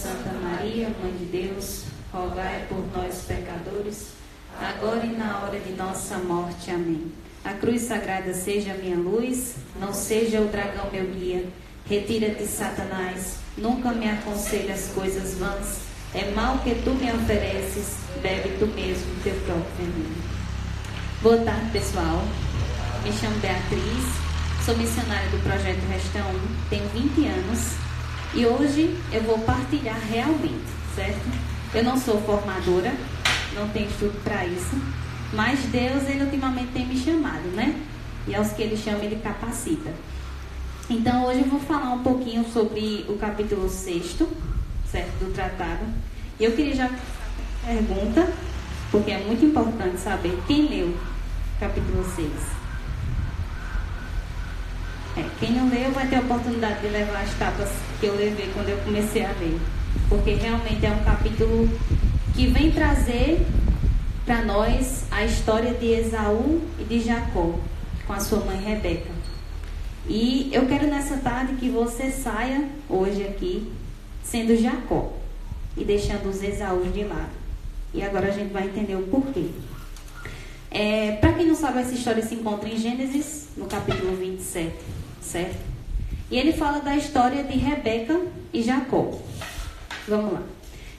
Santa Maria, Mãe de Deus, rogai por nós, pecadores, agora e na hora de nossa morte. Amém. A cruz sagrada seja a minha luz, não seja o dragão meu guia. Retira-te, Satanás, nunca me aconselhe as coisas vãs. É mal que tu me ofereces, bebe tu mesmo teu próprio veneno. Boa tarde, pessoal. Me chamo Beatriz, sou missionária do Projeto Resta 1, tenho 20 anos e hoje eu vou partilhar realmente, certo? Eu não sou formadora, não tenho estudo para isso, mas Deus, Ele ultimamente tem me chamado, né? E aos que Ele chama, Ele capacita. Então, hoje eu vou falar um pouquinho sobre o capítulo 6º, certo? Do tratado. E eu queria já fazer uma pergunta, porque é muito importante saber quem leu o capítulo 6. Quem não leu vai ter a oportunidade de levar as tapas que eu levei quando eu comecei a ler. Porque realmente é um capítulo que vem trazer para nós a história de Esaú e de Jacó, com a sua mãe Rebeca. E eu quero nessa tarde que você saia hoje aqui sendo Jacó e deixando os Esaús de lado. E agora a gente vai entender o porquê. Para quem não sabe, essa história se encontra em Gênesis, no capítulo 27, certo? E ele fala da história de Rebeca e Jacó. Vamos lá.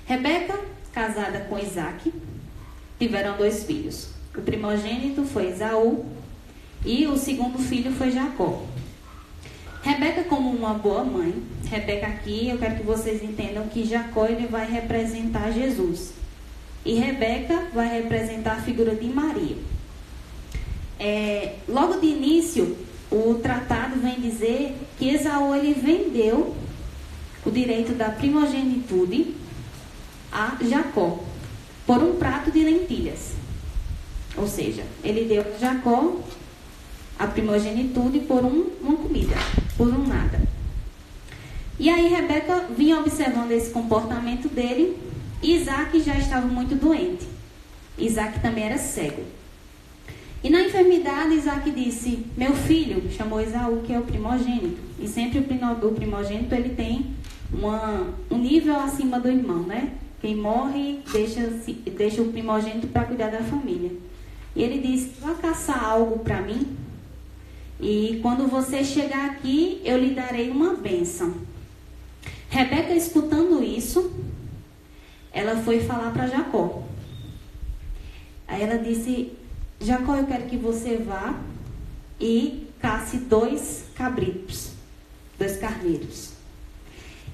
Rebeca, casada com Isaac, tiveram 2 filhos. O primogênito foi Esaú e o segundo filho foi Jacó. Rebeca, como uma boa mãe, Rebeca aqui, eu quero que vocês entendam que Jacó ele vai representar Jesus. E Rebeca vai representar a figura de Maria. Logo de início, o tratado vem dizer que Esaú ele vendeu o direito da primogenitude a Jacó por um prato de lentilhas. Ou seja, ele deu a Jacó a primogenitude por uma comida, por um nada. E aí Rebeca vinha observando esse comportamento dele. Isaac já estava muito doente. Isaac também era cego. E na enfermidade, Isaac disse: meu filho, chamou Esaú, que é o primogênito. E sempre o primogênito ele tem um nível acima do irmão, né? Quem morre deixa o primogênito para cuidar da família. E ele disse: vá caçar algo para mim. E quando você chegar aqui, eu lhe darei uma bênção. Rebeca, escutando isso, ela foi falar para Jacó. Aí ela disse: Jacó, eu quero que você vá e casse 2 cabritos, 2 carneiros.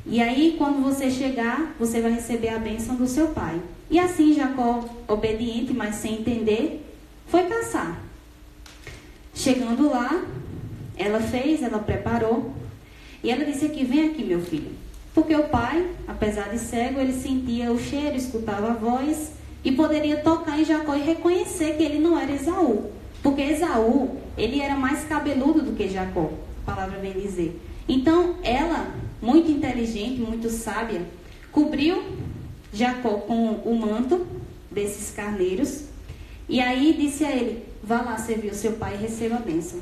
E aí, quando você chegar, você vai receber a bênção do seu pai. E assim, Jacó, obediente, mas sem entender, foi caçar. Chegando lá, ela preparou. E ela disse aqui: vem aqui, meu filho. Porque o pai, apesar de cego, ele sentia o cheiro, escutava a voz e poderia tocar em Jacó e reconhecer que ele não era Esaú. Porque Esaú, ele era mais cabeludo do que Jacó, a palavra vem dizer. Então, ela, muito inteligente, muito sábia, cobriu Jacó com o manto desses carneiros. E aí disse a ele: vá lá servir o seu pai e receba a bênção.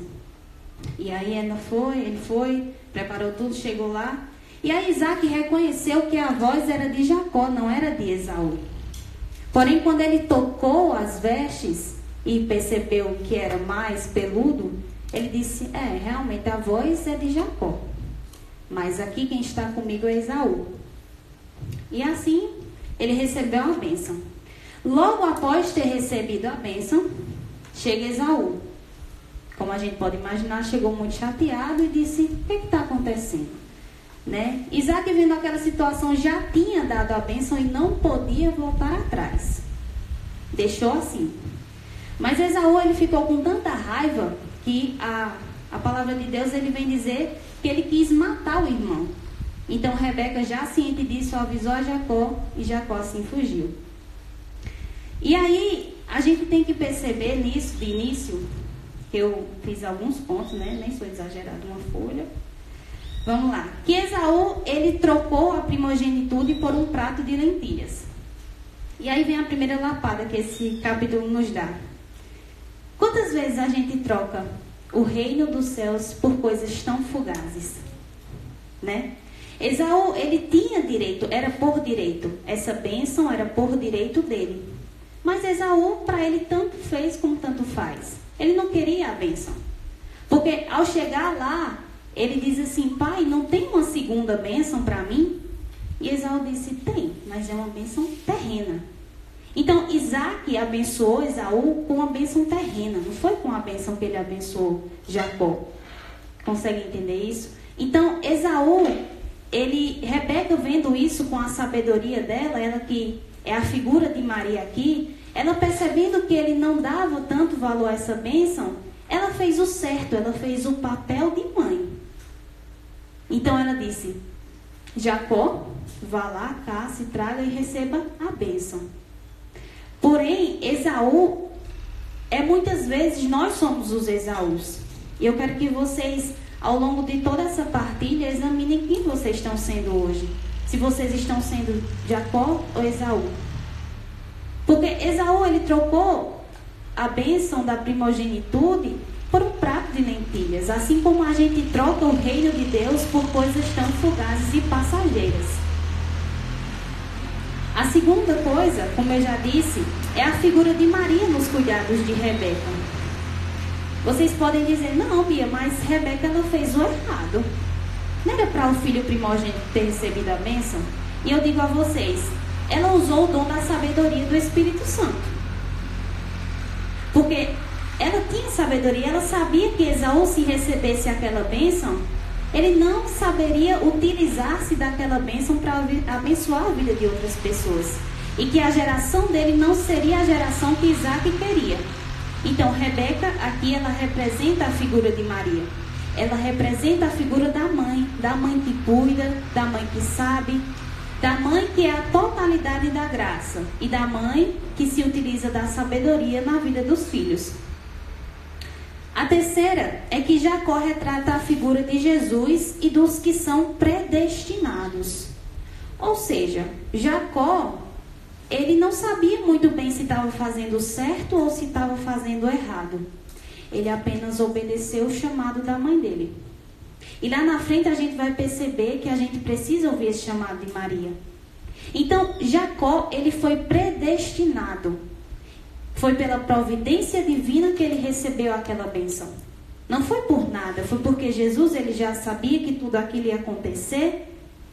E aí ele foi, preparou tudo, chegou lá. E aí Isaac reconheceu que a voz era de Jacó, não era de Esaú. Porém, quando ele tocou as vestes e percebeu que era mais peludo, ele disse: realmente a voz é de Jacó. Mas aqui quem está comigo é Esaú. E assim, ele recebeu a bênção. Logo após ter recebido a bênção, chega Esaú. Como a gente pode imaginar, chegou muito chateado e disse: o que está acontecendo? Né? Isaac, vendo aquela situação, já tinha dado a bênção e não podia voltar atrás. Deixou assim. Mas Esaú, ele ficou com tanta raiva que a palavra de Deus, ele vem dizer que ele quis matar o irmão. Então Rebeca, já ciente disso, avisou a Jacó e Jacó assim fugiu. E aí, a gente tem que perceber nisso, de início, que eu fiz alguns pontos, né? Nem sou exagerado, uma folha. Vamos lá. Que Esaú, ele trocou a primogenitude por um prato de lentilhas. E aí vem a primeira lapada que esse capítulo nos dá. Quantas vezes a gente troca o reino dos céus por coisas tão fugazes, né? Esaú, ele tinha direito, era por direito. Essa bênção era por direito dele. Mas Esaú, para ele, tanto fez como tanto faz. Ele não queria a bênção. Porque ao chegar lá, ele diz assim: pai, não tem uma segunda bênção para mim? E Esaú disse: tem, mas é uma bênção terrena. Então Isaac abençoou Esaú com uma bênção terrena. Não foi com a bênção que ele abençoou Jacó. Consegue entender isso? Então Esaú, Rebeca, vendo isso com a sabedoria dela, ela que é a figura de Maria aqui, ela percebendo que ele não dava tanto valor a essa bênção, ela fez o certo, ela fez o papel de mãe. Então ela disse: Jacó, vá lá, caça e traga e receba a bênção. Porém, Esaú, muitas vezes nós somos os Esaús. E eu quero que vocês, ao longo de toda essa partilha, examinem quem vocês estão sendo hoje. Se vocês estão sendo Jacó ou Esaú. Porque Esaú, ele trocou a bênção da primogenitude por um prato de lentilhas. Assim como a gente troca o reino de Deus por coisas tão fugazes e passageiras. A segunda coisa, como eu já disse, é a figura de Maria nos cuidados de Rebeca. Vocês podem dizer: não, Bia, mas Rebeca ela fez o errado. Não era para o filho primogênito ter recebido a bênção? E eu digo a vocês, ela usou o dom da sabedoria do Espírito Santo. Porque ela tinha sabedoria, ela sabia que Esaú, se recebesse aquela bênção, ele não saberia utilizar-se daquela bênção para abençoar a vida de outras pessoas. E que a geração dele não seria a geração que Isaac queria. Então, Rebeca, aqui, ela representa a figura de Maria. Ela representa a figura da mãe que cuida, da mãe que sabe, da mãe que é a totalidade da graça e da mãe que se utiliza da sabedoria na vida dos filhos. A terceira é que Jacó retrata a figura de Jesus e dos que são predestinados. Ou seja, Jacó, ele não sabia muito bem se estava fazendo certo ou se estava fazendo errado. Ele apenas obedeceu o chamado da mãe dele. E lá na frente a gente vai perceber que a gente precisa ouvir esse chamado de Maria. Então, Jacó, ele foi predestinado. Foi pela providência divina que ele recebeu aquela bênção. Não foi por nada, foi porque Jesus, ele já sabia que tudo aquilo ia acontecer.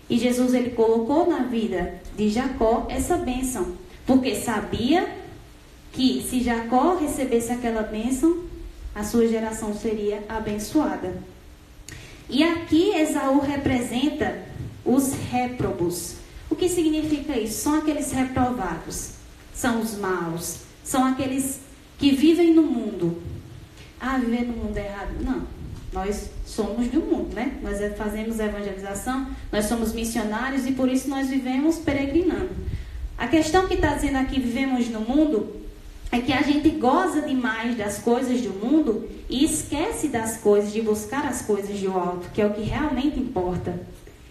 E Jesus, ele colocou na vida de Jacó essa bênção. Porque sabia que se Jacó recebesse aquela bênção, a sua geração seria abençoada. E aqui Esaú representa os réprobos. O que significa isso? São aqueles reprovados. São os maus. São aqueles que vivem no mundo. Ah, viver no mundo é errado. Não. Nós somos do mundo, né? Nós fazemos evangelização, nós somos missionários e por isso nós vivemos peregrinando. A questão que está dizendo aqui, vivemos no mundo, é que a gente goza demais das coisas do mundo e esquece das coisas, de buscar as coisas do alto, que é o que realmente importa.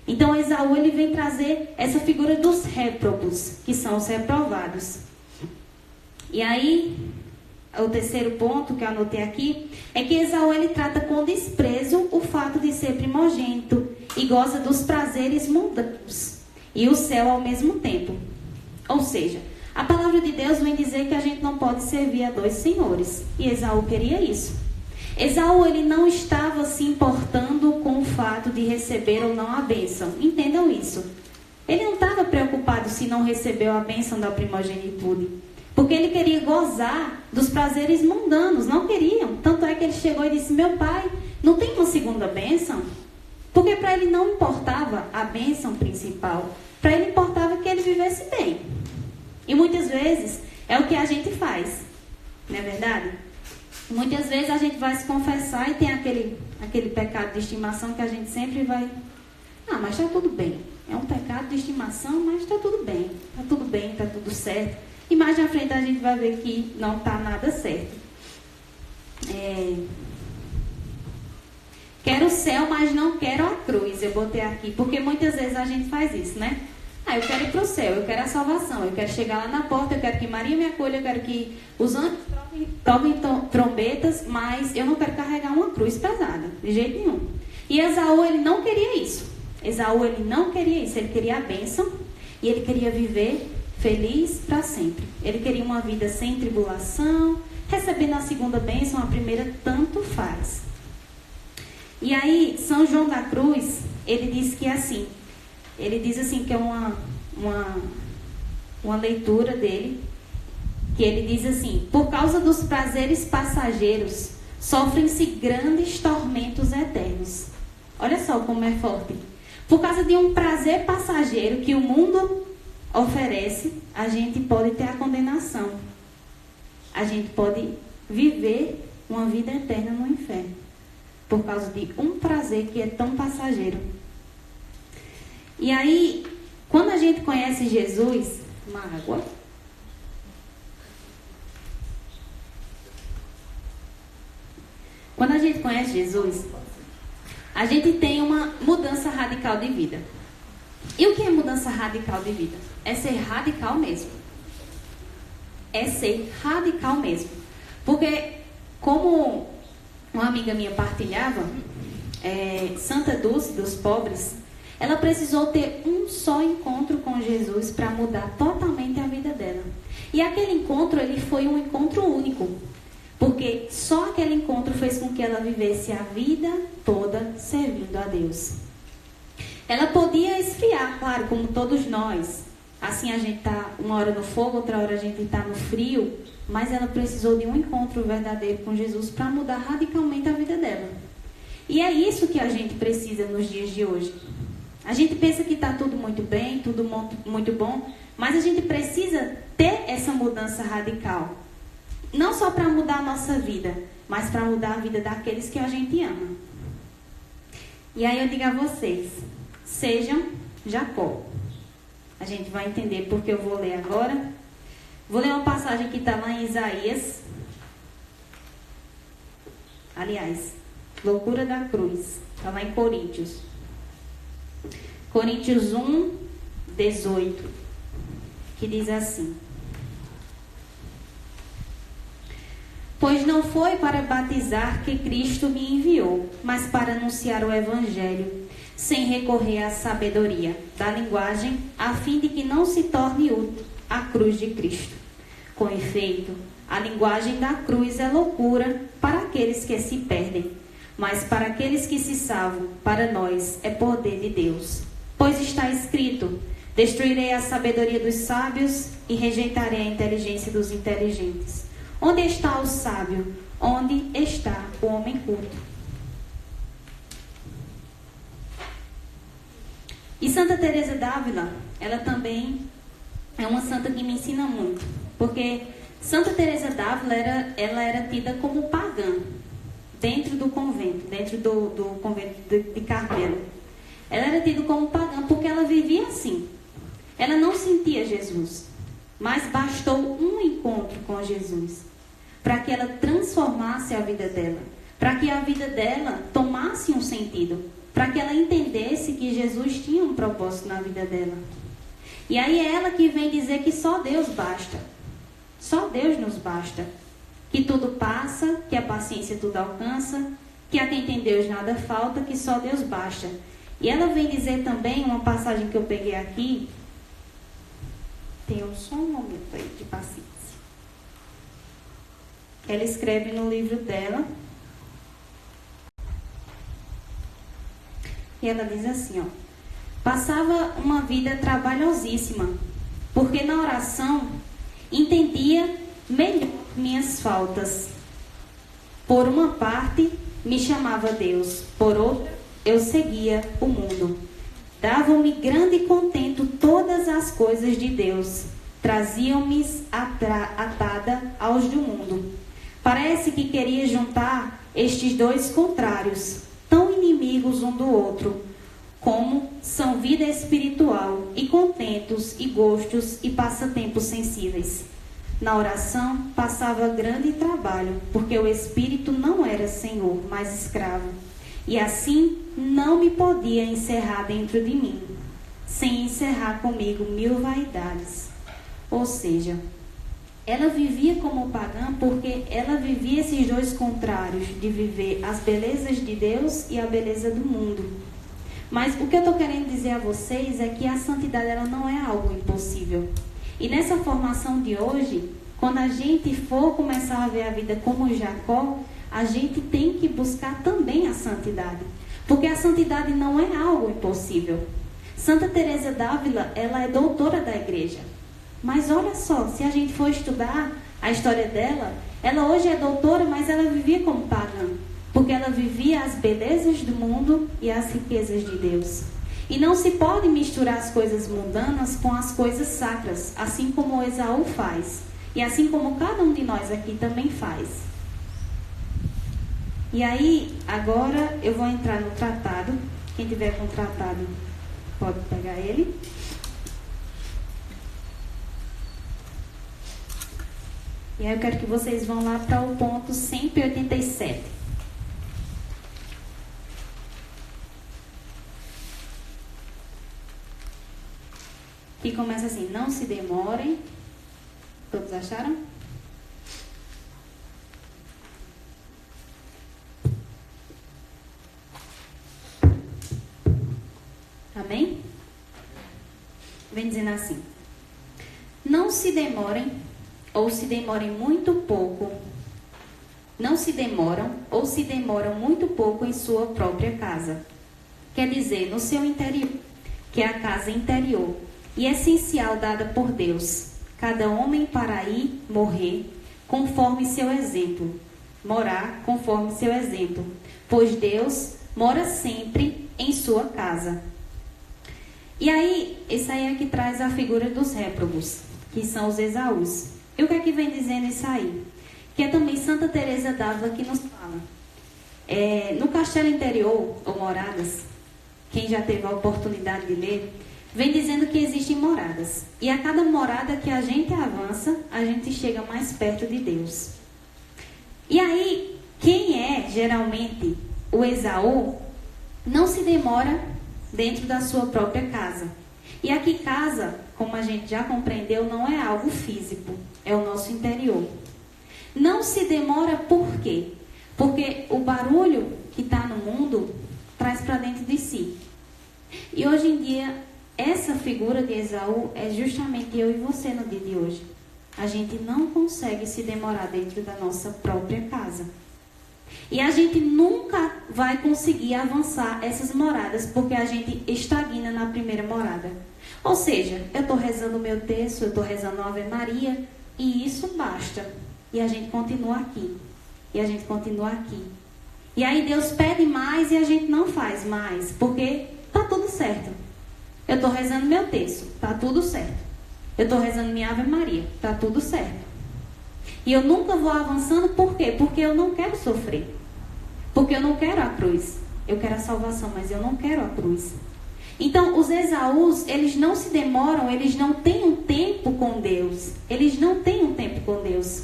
Então Esaú, ele vem trazer essa figura dos réprobos, que são os reprovados. E aí, o terceiro ponto que eu anotei aqui, é que Esaú, ele trata com desprezo o fato de ser primogênito e goza dos prazeres mundanos e o céu ao mesmo tempo. Ou seja, a palavra de Deus vem dizer que a gente não pode servir a dois senhores. E Esaú queria isso. Esaú, ele não estava se importando com o fato de receber ou não a bênção. Entendam isso. Ele não estava preocupado se não recebeu a bênção da primogenitude. Porque ele queria gozar dos prazeres mundanos. Não queriam. Tanto é que ele chegou e disse: meu pai, não tem uma segunda bênção? Porque para ele não importava a bênção principal. Para ele importava que ele vivesse bem. E muitas vezes é o que a gente faz. Não é verdade? Muitas vezes a gente vai se confessar e tem aquele pecado de estimação que a gente sempre vai... Ah, mas está tudo bem. É um pecado de estimação, mas está tudo bem. Está tudo bem, está tudo certo. E mais na frente a gente vai ver que não está nada certo. Quero o céu, mas não quero a cruz. Eu botei aqui, porque muitas vezes a gente faz isso, né? Eu quero ir para o céu, eu quero a salvação, eu quero chegar lá na porta, eu quero que Maria me acolha, eu quero que os anjos toquem trombetas, mas eu não quero carregar uma cruz pesada, de jeito nenhum. E Esaú, ele não queria isso. Ele queria a bênção e ele queria viver feliz para sempre. Ele queria uma vida sem tribulação, recebendo a segunda bênção, a primeira tanto faz. E aí, São João da Cruz, ele diz que é assim. Ele diz assim, que é uma leitura dele, que ele diz assim: por causa dos prazeres passageiros, sofrem-se grandes tormentos eternos. Olha só como é forte. Por causa de um prazer passageiro que o mundo oferece, a gente pode ter a condenação. A gente pode viver uma vida eterna no inferno. Por causa de um prazer que é tão passageiro. E aí, quando a gente conhece Jesus, uma água. Quando a gente conhece Jesus, a gente tem uma mudança radical de vida. E o que é mudança radical de vida? É ser radical mesmo. É ser radical mesmo. Porque, como uma amiga minha partilhava, Santa Dulce dos Pobres, ela precisou ter um só encontro com Jesus para mudar totalmente a vida dela. E aquele encontro, ele foi um encontro único. Porque só aquele encontro fez com que ela vivesse a vida toda servindo a Deus. Ela podia esfriar, claro, como todos nós. Assim a gente está uma hora no fogo, outra hora a gente está no frio. Mas ela precisou de um encontro verdadeiro com Jesus para mudar radicalmente a vida dela. E é isso que a gente precisa nos dias de hoje. A gente pensa que está tudo muito bem, tudo muito bom, mas a gente precisa ter essa mudança radical. Não só para mudar a nossa vida, mas para mudar a vida daqueles que a gente ama. E aí eu digo a vocês, sejam Jacó. A gente vai entender porque eu vou ler agora. Vou ler uma passagem que está lá em Isaías. Aliás, loucura da cruz. Está lá em Coríntios. Coríntios 1, 18. Que diz assim: pois não foi para batizar que Cristo me enviou, mas para anunciar o Evangelho, sem recorrer à sabedoria da linguagem, a fim de que não se torne útil a cruz de Cristo. Com efeito, a linguagem da cruz é loucura para aqueles que se perdem, mas para aqueles que se salvam, para nós é poder de Deus. Pois está escrito: destruirei a sabedoria dos sábios e rejeitarei a inteligência dos inteligentes. Onde está o sábio? Onde está o homem culto? E Santa Teresa d'Ávila, ela também é uma santa que me ensina muito. Porque Santa Teresa d'Ávila ela era tida como pagã dentro do convento, dentro do convento de Carmelo. Ela era tida como pagã porque ela vivia assim. Ela não sentia Jesus, mas bastou um encontro com Jesus para que ela transformasse a vida dela, para que a vida dela tomasse um sentido, para que ela entendesse que Jesus tinha um propósito na vida dela. E aí é ela que vem dizer que só Deus basta, só Deus nos basta, que tudo passa, que a paciência tudo alcança, que a quem tem Deus nada falta, que só Deus basta. E ela vem dizer também, uma passagem que eu peguei aqui, tem só um momento aí de paciência. Ela escreve no livro dela. E ela diz assim, ó: passava uma vida trabalhosíssima, porque na oração entendia melhor minhas faltas. Por uma parte, me chamava Deus, por outra, eu seguia o mundo. Davam-me grande contento todas as coisas de Deus, traziam-me atada aos do mundo. Parece que queria juntar estes dois contrários, tão inimigos um do outro, como são vida espiritual, e contentos, e gostos, e passatempos sensíveis. Na oração passava grande trabalho, porque o espírito não era senhor, mas escravo. E assim não me podia encerrar dentro de mim, sem encerrar comigo 1000 vaidades. Ou seja, ela vivia como pagã porque ela vivia esses dois contrários, de viver as belezas de Deus e a beleza do mundo. Mas o que eu estou querendo dizer a vocês é que a santidade ela não é algo impossível. E nessa formação de hoje, quando a gente for começar a ver a vida como Jacó, a gente tem que buscar também a santidade. Porque a santidade não é algo impossível. Santa Teresa d'Ávila, ela é doutora da igreja. Mas olha só, se a gente for estudar a história dela, ela hoje é doutora, mas ela vivia como pagã. Porque ela vivia as belezas do mundo e as riquezas de Deus. E não se pode misturar as coisas mundanas com as coisas sacras, assim como Esaú faz. E assim como cada um de nós aqui também faz. E aí, agora eu vou entrar no tratado. Quem tiver com o tratado pode pegar ele. E aí eu quero que vocês vão lá para o ponto 187. Que começa assim: não se demorem. Todos acharam? Amém? Vem dizendo assim: não se demorem, ou se demorem muito pouco. Não se demoram, ou se demoram muito pouco em sua própria casa. Quer dizer, no seu interior, que é a casa interior e essencial dada por Deus. Cada homem para ir morrer conforme seu exemplo. Morar conforme seu exemplo. Pois Deus mora sempre em sua casa. E aí, esse aí é que traz a figura dos réprobos, que são os Esaús. E o que é que vem dizendo isso aí? Que é também Santa Teresa d'Ávila que nos fala. No Castelo Interior, ou Moradas, quem já teve a oportunidade de ler, vem dizendo que existem moradas. E a cada morada que a gente avança, a gente chega mais perto de Deus. E aí, quem é geralmente o Esaú, não se demora dentro da sua própria casa. E aqui casa, como a gente já compreendeu, não é algo físico, é o nosso interior. Não se demora por quê? Porque o barulho que está no mundo traz para dentro de si. E hoje em dia, essa figura de Esaú é justamente eu e você no dia de hoje. A gente não consegue se demorar dentro da nossa própria casa. E a gente nunca vai conseguir avançar essas moradas, porque a gente estagna na primeira morada. Ou seja, eu estou rezando o meu texto, eu estou rezando a Ave Maria, e isso basta. E a gente continua aqui. E a gente continua aqui. E aí Deus pede mais e a gente não faz mais, porque está tudo certo. Eu estou rezando meu texto, está tudo certo. Eu estou rezando minha Ave Maria, está tudo certo. E eu nunca vou avançando, por quê? Porque eu não quero sofrer. Porque eu não quero a cruz. Eu quero a salvação, mas eu não quero a cruz. Então, os Esaús, eles não se demoram, eles não têm um tempo com Deus. Eles não têm um tempo com Deus.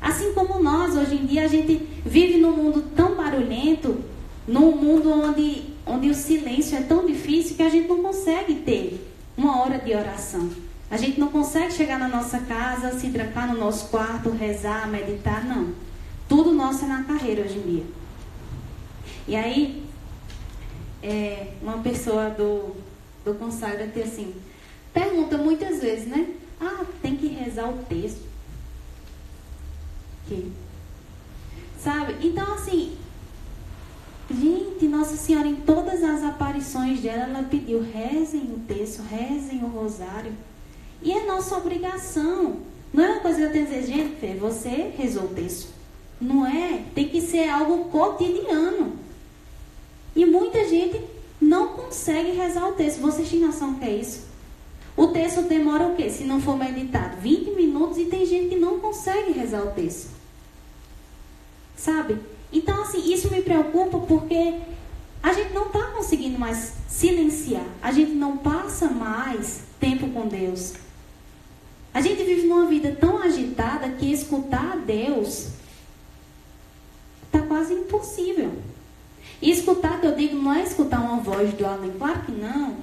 Assim como nós, hoje em dia, a gente vive num mundo tão barulhento, num mundo onde o silêncio é tão difícil que a gente não consegue ter uma hora de oração. A gente não consegue chegar na nossa casa, se trancar no nosso quarto, rezar, meditar, não. Tudo nosso é na carreira hoje em dia. E aí, uma pessoa do Consagra-te assim, pergunta muitas vezes, né? Tem que rezar o texto. Sabe? Então, assim, gente, Nossa Senhora, em todas as aparições dela, ela pediu, rezem o texto, rezem o rosário. E é nossa obrigação. Não é uma coisa que eu tenho que dizer, gente, Fê, você rezou o texto. Não é? Tem que ser algo cotidiano. E muita gente não consegue rezar o texto. Vocês têm noção que é isso? O texto demora o quê? Se não for meditado, 20 minutos e tem gente que não consegue rezar o texto. Sabe? Então, assim, isso me preocupa porque a gente não está conseguindo mais silenciar. A gente não passa mais tempo com Deus. A gente vive numa vida tão agitada que escutar a Deus está quase impossível. E escutar, que eu digo, não é escutar uma voz do além, claro que não.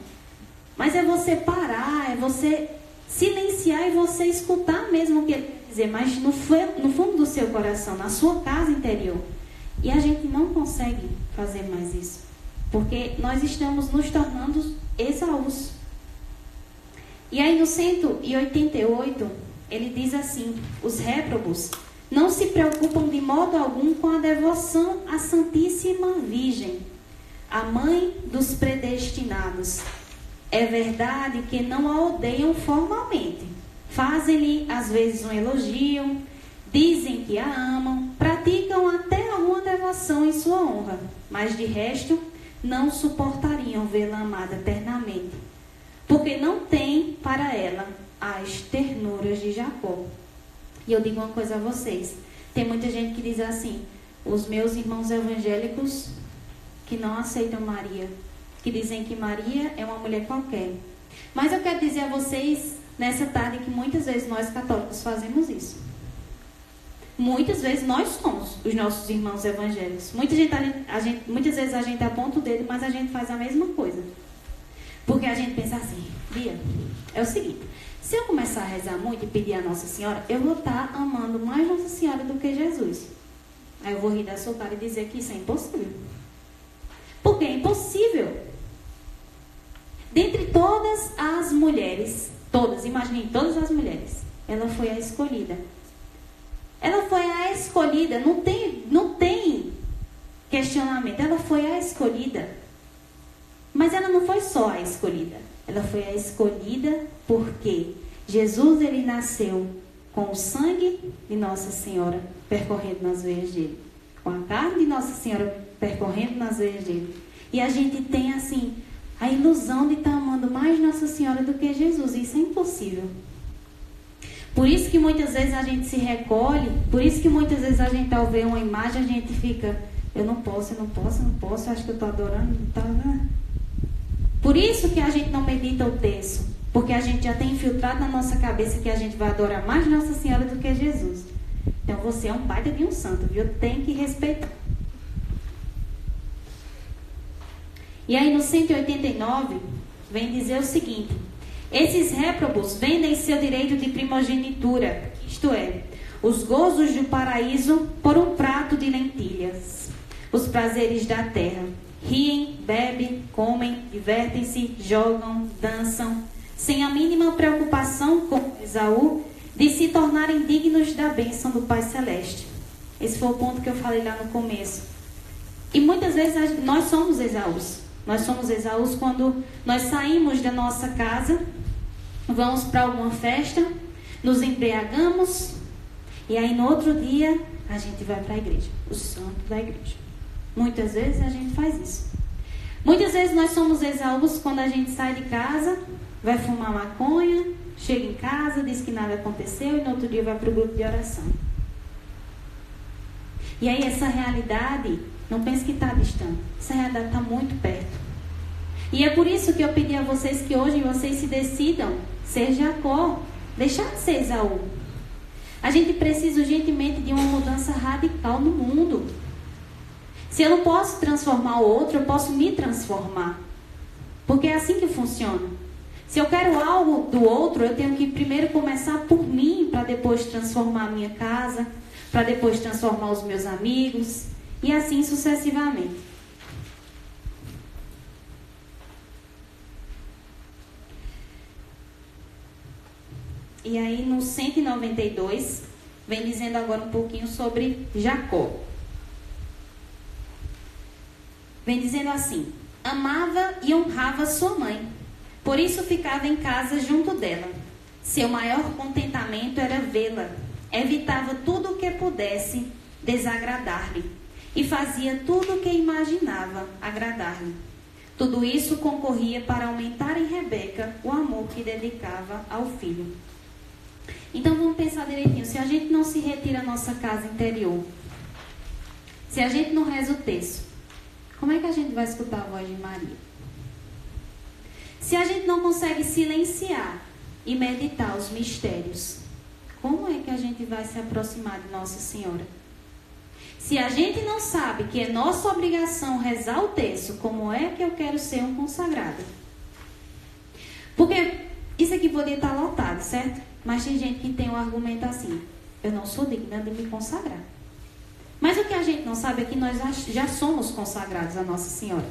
Mas é você parar, é você silenciar e você escutar mesmo o que ele está dizer, mas no fundo do seu coração, na sua casa interior. E a gente não consegue fazer mais isso. Porque nós estamos nos tornando Esaús. E aí no 188, ele diz assim: os réprobos não se preocupam de modo algum com a devoção à Santíssima Virgem, a mãe dos predestinados. É verdade que não a odeiam formalmente. Fazem-lhe às vezes um elogio, dizem que a amam, praticam até alguma devoção em sua honra, mas de resto não suportariam vê-la amada eternamente, porque não tem para ela as ternuras de Jacó. E eu digo uma coisa a vocês: tem muita gente que diz assim, os meus irmãos evangélicos que não aceitam Maria, que dizem que Maria é uma mulher qualquer. Mas eu quero dizer a vocês nessa tarde que muitas vezes nós católicos fazemos isso. Muitas vezes nós somos os nossos irmãos evangélicos. Muitas vezes a gente aponta o dedo, mas a gente faz a mesma coisa. Porque a gente pensa assim: Bia, é o seguinte, se eu começar a rezar muito e pedir a Nossa Senhora, eu vou estar amando mais Nossa Senhora do que Jesus. Aí eu vou rir da sua cara e dizer que isso é impossível. Porque é impossível. Dentre todas as mulheres, imaginem todas as mulheres, ela foi a escolhida. Ela foi a escolhida, não tem questionamento, ela foi a escolhida. Mas ela não foi só a escolhida, ela foi a escolhida porque Jesus, ele nasceu com o sangue de Nossa Senhora percorrendo nas veias dele, com a carne de Nossa Senhora percorrendo nas veias dele. E a gente tem assim a ilusão de estar amando mais Nossa Senhora do que Jesus. Isso é impossível. Por isso que muitas vezes a gente se recolhe, por isso que muitas vezes a gente ao ver uma imagem, a gente fica, eu não posso, acho que eu estou adorando, não tá, né? Por isso que a gente não medita o texto, porque a gente já tem infiltrado na nossa cabeça que a gente vai adorar mais Nossa Senhora do que Jesus. Então você é um baita de um santo, viu? Tem que respeitar. E aí no 189, vem dizer o seguinte: esses réprobos vendem seu direito de primogenitura, isto é, os gozos do paraíso, por um prato de lentilhas, os prazeres da terra. Riem, bebem, comem, divertem-se, jogam, dançam, sem a mínima preocupação, como Esaú, de se tornarem dignos da bênção do Pai Celeste. Esse foi o ponto que eu falei lá no começo. E muitas vezes nós somos Esaús. Nós somos Esaús quando nós saímos da nossa casa, vamos para alguma festa, nos embriagamos, e aí no outro dia a gente vai para a igreja, o santo da igreja. Muitas vezes a gente faz isso. Muitas vezes nós somos Esaús quando a gente sai de casa, vai fumar maconha, chega em casa, diz que nada aconteceu e no outro dia vai para o grupo de oração. E aí essa realidade, não pense que está distante, essa realidade está muito perto. E é por isso que eu pedi a vocês que hoje vocês se decidam ser Jacó, deixar de ser Esaú. A gente precisa urgentemente de uma mudança radical no mundo. Se eu não posso transformar o outro, eu posso me transformar. Porque é assim que funciona. Se eu quero algo do outro, eu tenho que primeiro começar por mim, para depois transformar a minha casa, para depois transformar os meus amigos, e assim sucessivamente. E aí no 192, vem dizendo agora um pouquinho sobre Jacó. Vem dizendo assim: amava e honrava sua mãe, por isso ficava em casa junto dela. Seu maior contentamento era vê-la, evitava tudo o que pudesse desagradar-lhe, e fazia tudo o que imaginava agradar-lhe. Tudo isso concorria para aumentar em Rebeca o amor que dedicava ao filho. Então vamos pensar direitinho. Se a gente não se retira a nossa casa interior, se a gente não reza o texto, como é que a gente vai escutar a voz de Maria? Se a gente não consegue silenciar e meditar os mistérios, como é que a gente vai se aproximar de Nossa Senhora? Se a gente não sabe que é nossa obrigação rezar o texto, como é que eu quero ser um consagrado? Porque isso aqui poderia estar lotado, certo? Mas tem gente que tem um argumento assim: eu não sou digna de me consagrar. Mas o que a gente não sabe é que nós já somos consagrados a Nossa Senhora.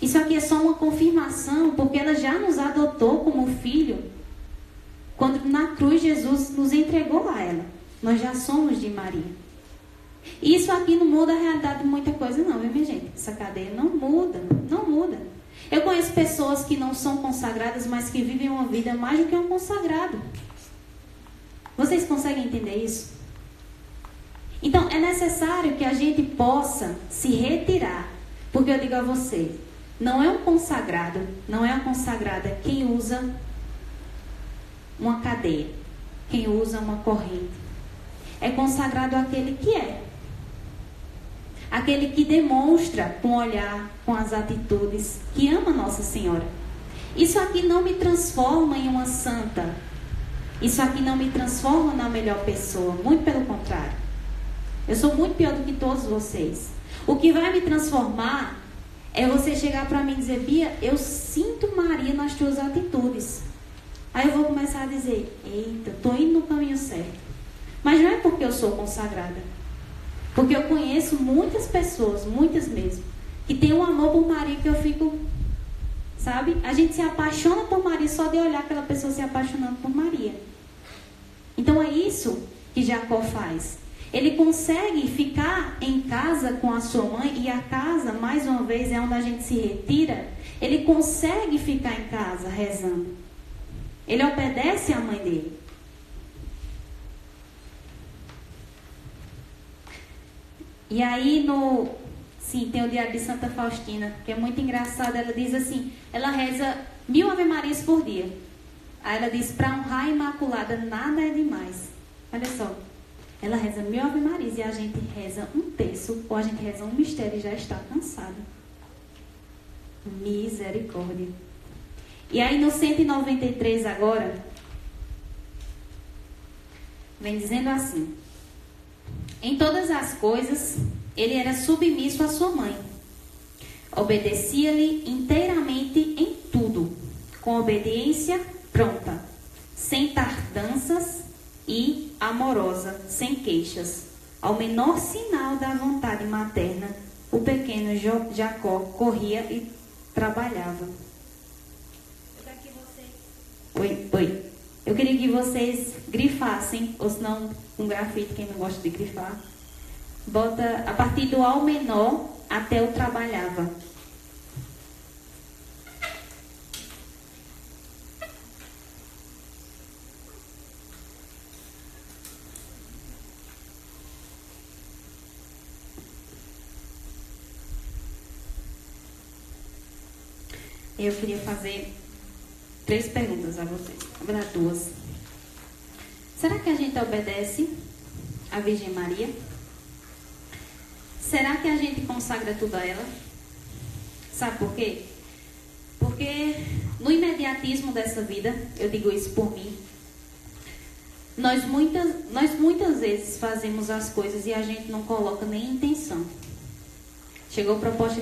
Isso aqui é só uma confirmação, porque ela já nos adotou como filho, quando na cruz Jesus nos entregou a ela. Nós já somos de Maria. Isso aqui não muda a realidade de muita coisa não, viu minha gente? Essa cadeia não muda, não muda. Eu conheço pessoas que não são consagradas, mas que vivem uma vida mais do que um consagrado. Vocês conseguem entender isso? Então, é necessário que a gente possa se retirar. Porque eu digo a vocês, não é um consagrado, não é uma consagrada quem usa uma cadeia, quem usa uma corrente. É consagrado aquele que é. Aquele que demonstra com o olhar, com as atitudes, que ama Nossa Senhora. Isso aqui não me transforma em uma santa. Isso aqui não me transforma na melhor pessoa. Muito pelo contrário. Eu sou muito pior do que todos vocês. O que vai me transformar é você chegar para mim e dizer: Bia, eu sinto Maria nas tuas atitudes. Aí eu vou começar a dizer: eita, estou indo no caminho certo. Mas não é porque eu sou consagrada. Porque eu conheço muitas pessoas, muitas mesmo, que tem um amor por Maria que eu fico, sabe? A gente se apaixona por Maria só de olhar aquela pessoa se apaixonando por Maria. Então é isso que Jacó faz. Ele consegue ficar em casa com a sua mãe, e a casa, mais uma vez, é onde a gente se retira. Ele consegue ficar em casa rezando. Ele obedece à mãe dele. E aí sim, tem o diário de Santa Faustina, que é muito engraçado. Ela diz assim, ela reza 1000 Ave Marias por dia. Aí ela diz, para honrar a Imaculada nada é demais. Olha só, ela reza 1000 Ave Marias e a gente reza um terço, ou a gente reza um mistério e já está cansado. Misericórdia. E aí no 193 agora, vem dizendo assim: em todas as coisas, ele era submisso à sua mãe. Obedecia-lhe inteiramente em tudo, com obediência pronta, sem tardanças e amorosa, sem queixas. Ao menor sinal da vontade materna, o pequeno Jacó corria e trabalhava. Oi. Eu queria que vocês grifassem, ou se não, com grafite, quem não gosta de grifar. Bota a partir do ao menor até o trabalhava. Eu queria fazer 3 perguntas a vocês. Na verdade, 2. Será que a gente obedece a Virgem Maria? Será que a gente consagra tudo a ela? Sabe por quê? Porque no imediatismo dessa vida, eu digo isso por mim, nós muitas vezes fazemos as coisas e a gente não coloca nem intenção. Chegou proposta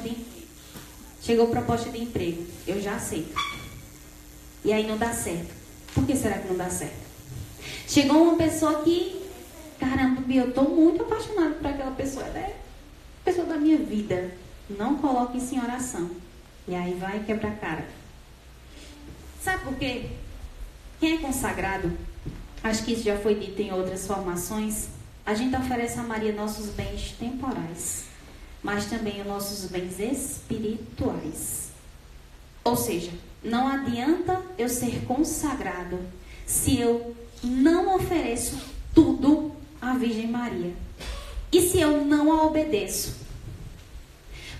de emprego, eu já aceito. E aí não dá certo. Por que será que não dá certo? Chegou uma pessoa que, caramba, eu estou muito apaixonada por aquela pessoa. Ela é a pessoa da minha vida. Não coloque isso em oração. E aí vai quebrar a cara. Sabe por quê? Quem é consagrado, acho que isso já foi dito em outras formações, a gente oferece a Maria nossos bens temporais, mas também os nossos bens espirituais. Ou seja, não adianta eu ser consagrado se eu não ofereço tudo à Virgem Maria. E se eu não a obedeço?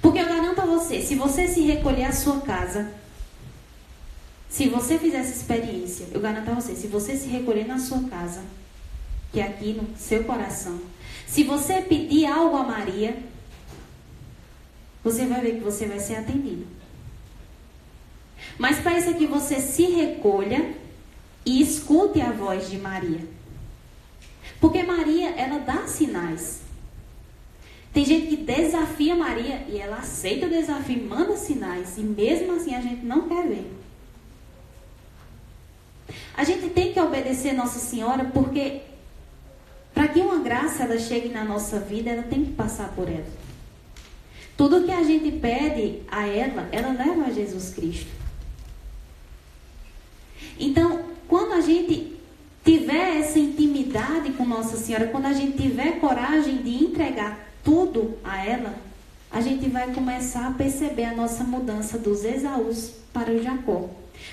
Porque eu garanto a você, se você se recolher à sua casa, se você fizer essa experiência, eu garanto a você, se você se recolher na sua casa, que é aqui no seu coração, se você pedir algo a Maria, você vai ver que você vai ser atendido. Mas para isso aqui você se recolha e escute a voz de Maria. Porque Maria, ela dá sinais. Tem gente que desafia Maria e ela aceita o desafio, manda sinais. E mesmo assim a gente não quer ver. A gente tem que obedecer Nossa Senhora porque uma graça ela chegue na nossa vida, ela tem que passar por ela. Tudo que a gente pede a ela leva a Jesus Cristo. Então, quando a gente tiver essa intimidade com Nossa Senhora, quando a gente tiver coragem de entregar tudo a ela, a gente vai começar a perceber a nossa mudança dos Esaús para o Jacó.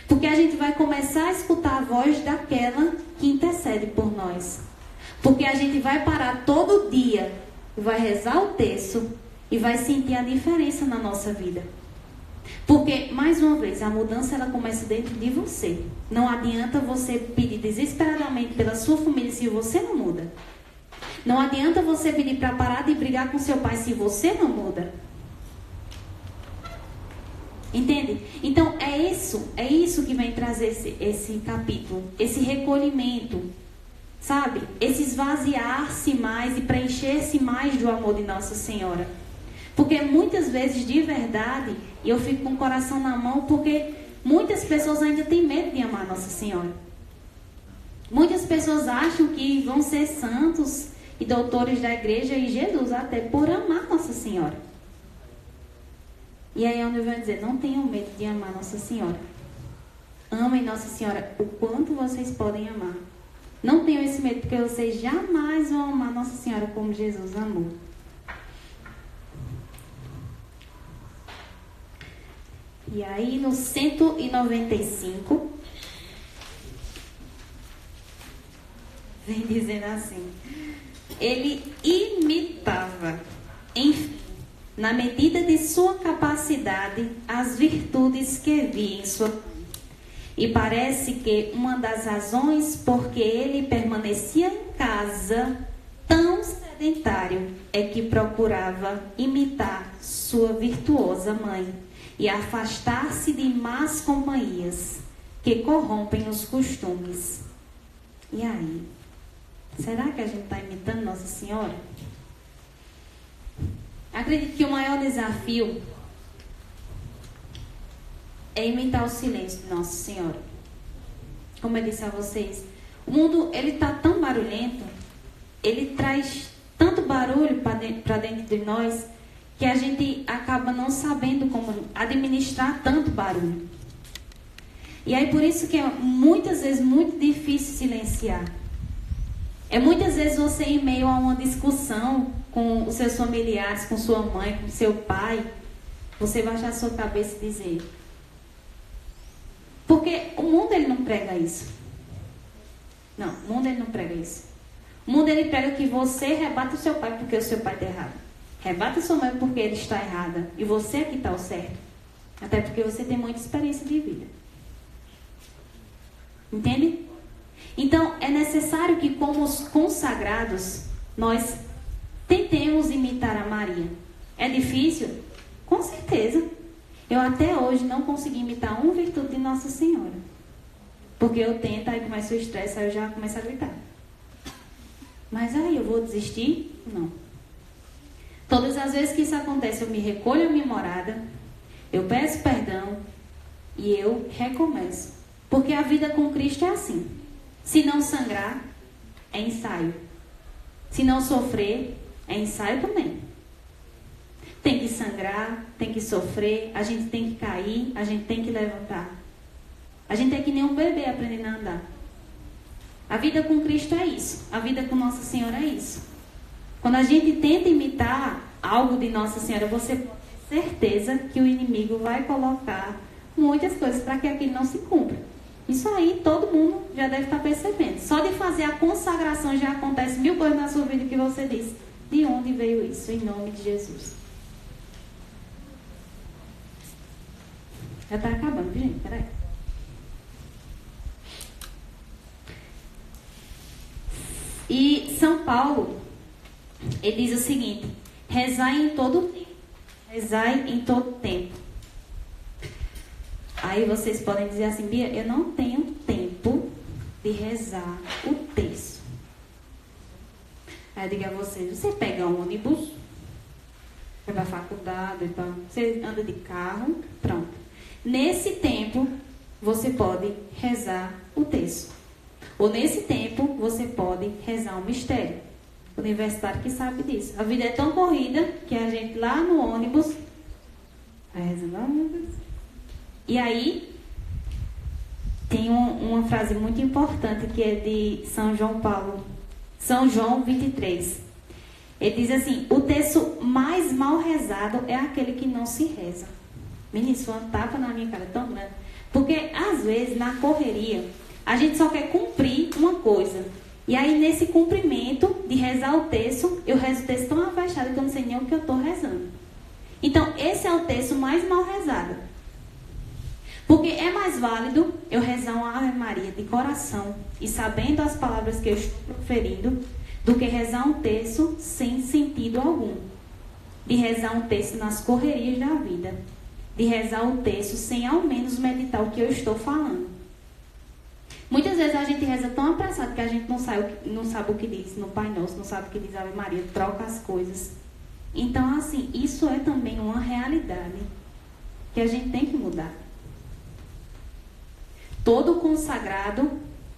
Porque a gente vai começar a escutar a voz daquela que intercede por nós. Porque a gente vai parar todo dia, vai rezar o terço e vai sentir a diferença na nossa vida. Porque, mais uma vez, a mudança ela começa dentro de você. Não adianta você pedir desesperadamente pela sua família se você não muda. Não adianta você pedir para parar de brigar com seu pai se você não muda. Entende? Então, é isso que vem trazer esse capítulo. Esse recolhimento, sabe? Esse esvaziar-se mais e preencher-se mais do amor de Nossa Senhora. Porque muitas vezes, de verdade, eu fico com o coração na mão, porque muitas pessoas ainda têm medo de amar Nossa Senhora. Muitas pessoas acham que vão ser santos e doutores da igreja e Jesus, até por amar Nossa Senhora. E aí é onde eu vou dizer, não tenham medo de amar Nossa Senhora. Amem Nossa Senhora o quanto vocês podem amar. Não tenham esse medo, porque vocês jamais vão amar Nossa Senhora como Jesus amou. E aí no 195, vem dizendo assim, ele imitava, enfim, na medida de sua capacidade, as virtudes que via em sua vida. E parece que uma das razões porque ele permanecia em casa tão sedentário é que procurava imitar sua virtuosa mãe e afastar-se de más companhias que corrompem os costumes. E aí? Será que a gente está imitando Nossa Senhora? Acredito que o maior desafio é imitar o silêncio de Nossa Senhora. Como eu disse a vocês, o mundo ele está tão barulhento, ele traz tanto barulho para dentro de nós, que a gente acaba não sabendo como administrar tanto barulho. E aí por isso que é muitas vezes muito difícil silenciar. É muitas vezes você em meio a uma discussão com os seus familiares, com sua mãe, com seu pai, você baixar a sua cabeça e dizer. Porque o mundo ele não prega isso. Não, o mundo ele não prega isso. O mundo ele prega que você rebata o seu pai porque o seu pai está errado. Rebata sua mãe porque ele está errada. E você é que está o certo. Até porque você tem muita experiência de vida. Entende? Então, é necessário que, como os consagrados, nós tentemos imitar a Maria. É difícil? Com certeza. Eu até hoje não consegui imitar uma virtude de Nossa Senhora. Porque eu tento, aí começa o estresse, aí eu já começo a gritar. Mas aí eu vou desistir? Não. Todas as vezes que isso acontece, eu me recolho a minha morada, eu peço perdão e eu recomeço. Porque a vida com Cristo é assim. Se não sangrar, é ensaio. Se não sofrer, é ensaio também. Tem que sangrar, tem que sofrer, a gente tem que cair, a gente tem que levantar. A gente é que nem um bebê aprendendo a andar. A vida com Cristo é isso. A vida com Nossa Senhora é isso. Quando a gente tenta imitar algo de Nossa Senhora, você pode ter certeza que o inimigo vai colocar muitas coisas para que aquilo não se cumpra. Isso aí todo mundo já deve estar percebendo. Só de fazer a consagração já acontece 1000 coisas na sua vida que você diz. De onde veio isso? Em nome de Jesus. Já está acabando, gente. Peraí. E São Paulo, ele diz o seguinte: rezai em todo tempo. Rezai em todo tempo. Aí vocês podem dizer assim, Bia, eu não tenho tempo de rezar o terço. Aí eu digo a vocês, você pega um ônibus, vai para a faculdade, você anda de carro, pronto. Nesse tempo, você pode rezar o terço. Ou nesse tempo, você pode rezar um mistério. universitário que sabe disso. A vida é tão corrida que a gente lá no ônibus... E aí, tem uma frase muito importante que é de São João Paulo, São João 23. Ele diz assim: o texto mais mal rezado é aquele que não se reza. Menino, isso é uma tapa na minha cara tão grande. Porque, às vezes, na correria, a gente só quer cumprir uma coisa. E aí, nesse cumprimento de rezar o texto, eu rezo o texto tão afastado que eu não sei nem o que eu estou rezando. Então, esse é o texto mais mal rezado. Porque é mais válido eu rezar uma Ave Maria de coração e sabendo as palavras que eu estou proferindo, do que rezar um texto sem sentido algum. De rezar um texto nas correrias da vida. De rezar o texto sem ao menos meditar o que eu estou falando. Muitas vezes a gente reza tão apressado que a gente não sabe o que diz no Pai Nosso, não sabe o que diz Ave Maria, troca as coisas. Então, assim, isso é também uma realidade que a gente tem que mudar. Todo consagrado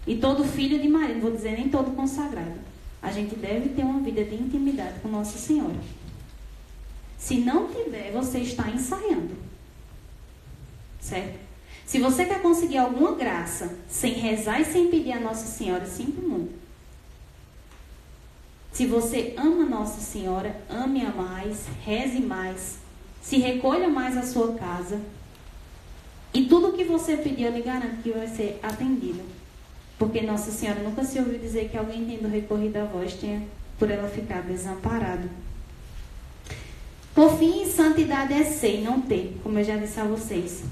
e todo filho de Maria, não vou dizer nem todo consagrado, a gente deve ter uma vida de intimidade com Nossa Senhora. Se não tiver, você está ensaiando. Certo? Se você quer conseguir alguma graça sem rezar e sem pedir a Nossa Senhora, sinto muito. Se você ama Nossa Senhora, ame-a mais, reze mais, se recolha mais à sua casa. E tudo que você pedir, eu lhe garanto que vai ser atendido. Porque Nossa Senhora nunca se ouviu dizer que alguém tendo recorrido a vós tenha por ela ficar desamparado. Por fim, santidade é ser e não ter, como eu já disse a vocês.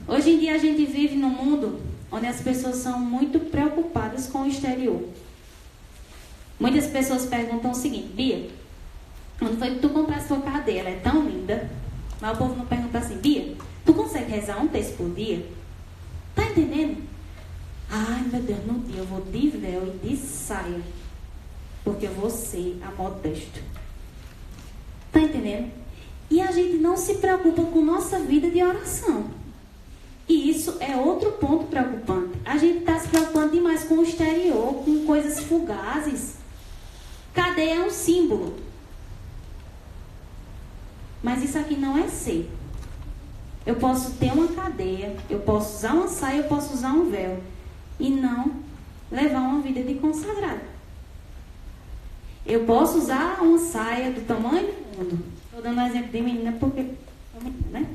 Hoje em dia a gente vive num mundo onde as pessoas são muito preocupadas com o exterior. Muitas pessoas perguntam o seguinte: Bia, quando foi que tu compraste sua cadeira? Ela é tão linda. Mas o povo não pergunta assim: Bia, tu consegue rezar um texto por dia? Tá entendendo? Ai, meu Deus, no dia eu vou de véu e de saia. Porque eu vou ser a modesto. Tá entendendo? E a gente não se preocupa com nossa vida de oração. E isso é outro ponto preocupante. A gente está se preocupando demais com o exterior, com coisas fugazes. Cadeia é um símbolo. Mas isso aqui não é ser. Eu posso ter uma cadeia, eu posso usar uma saia, eu posso usar um véu. E não levar uma vida de consagrado. Eu posso usar uma saia do tamanho do mundo. Estou dando um exemplo de menina porque... né?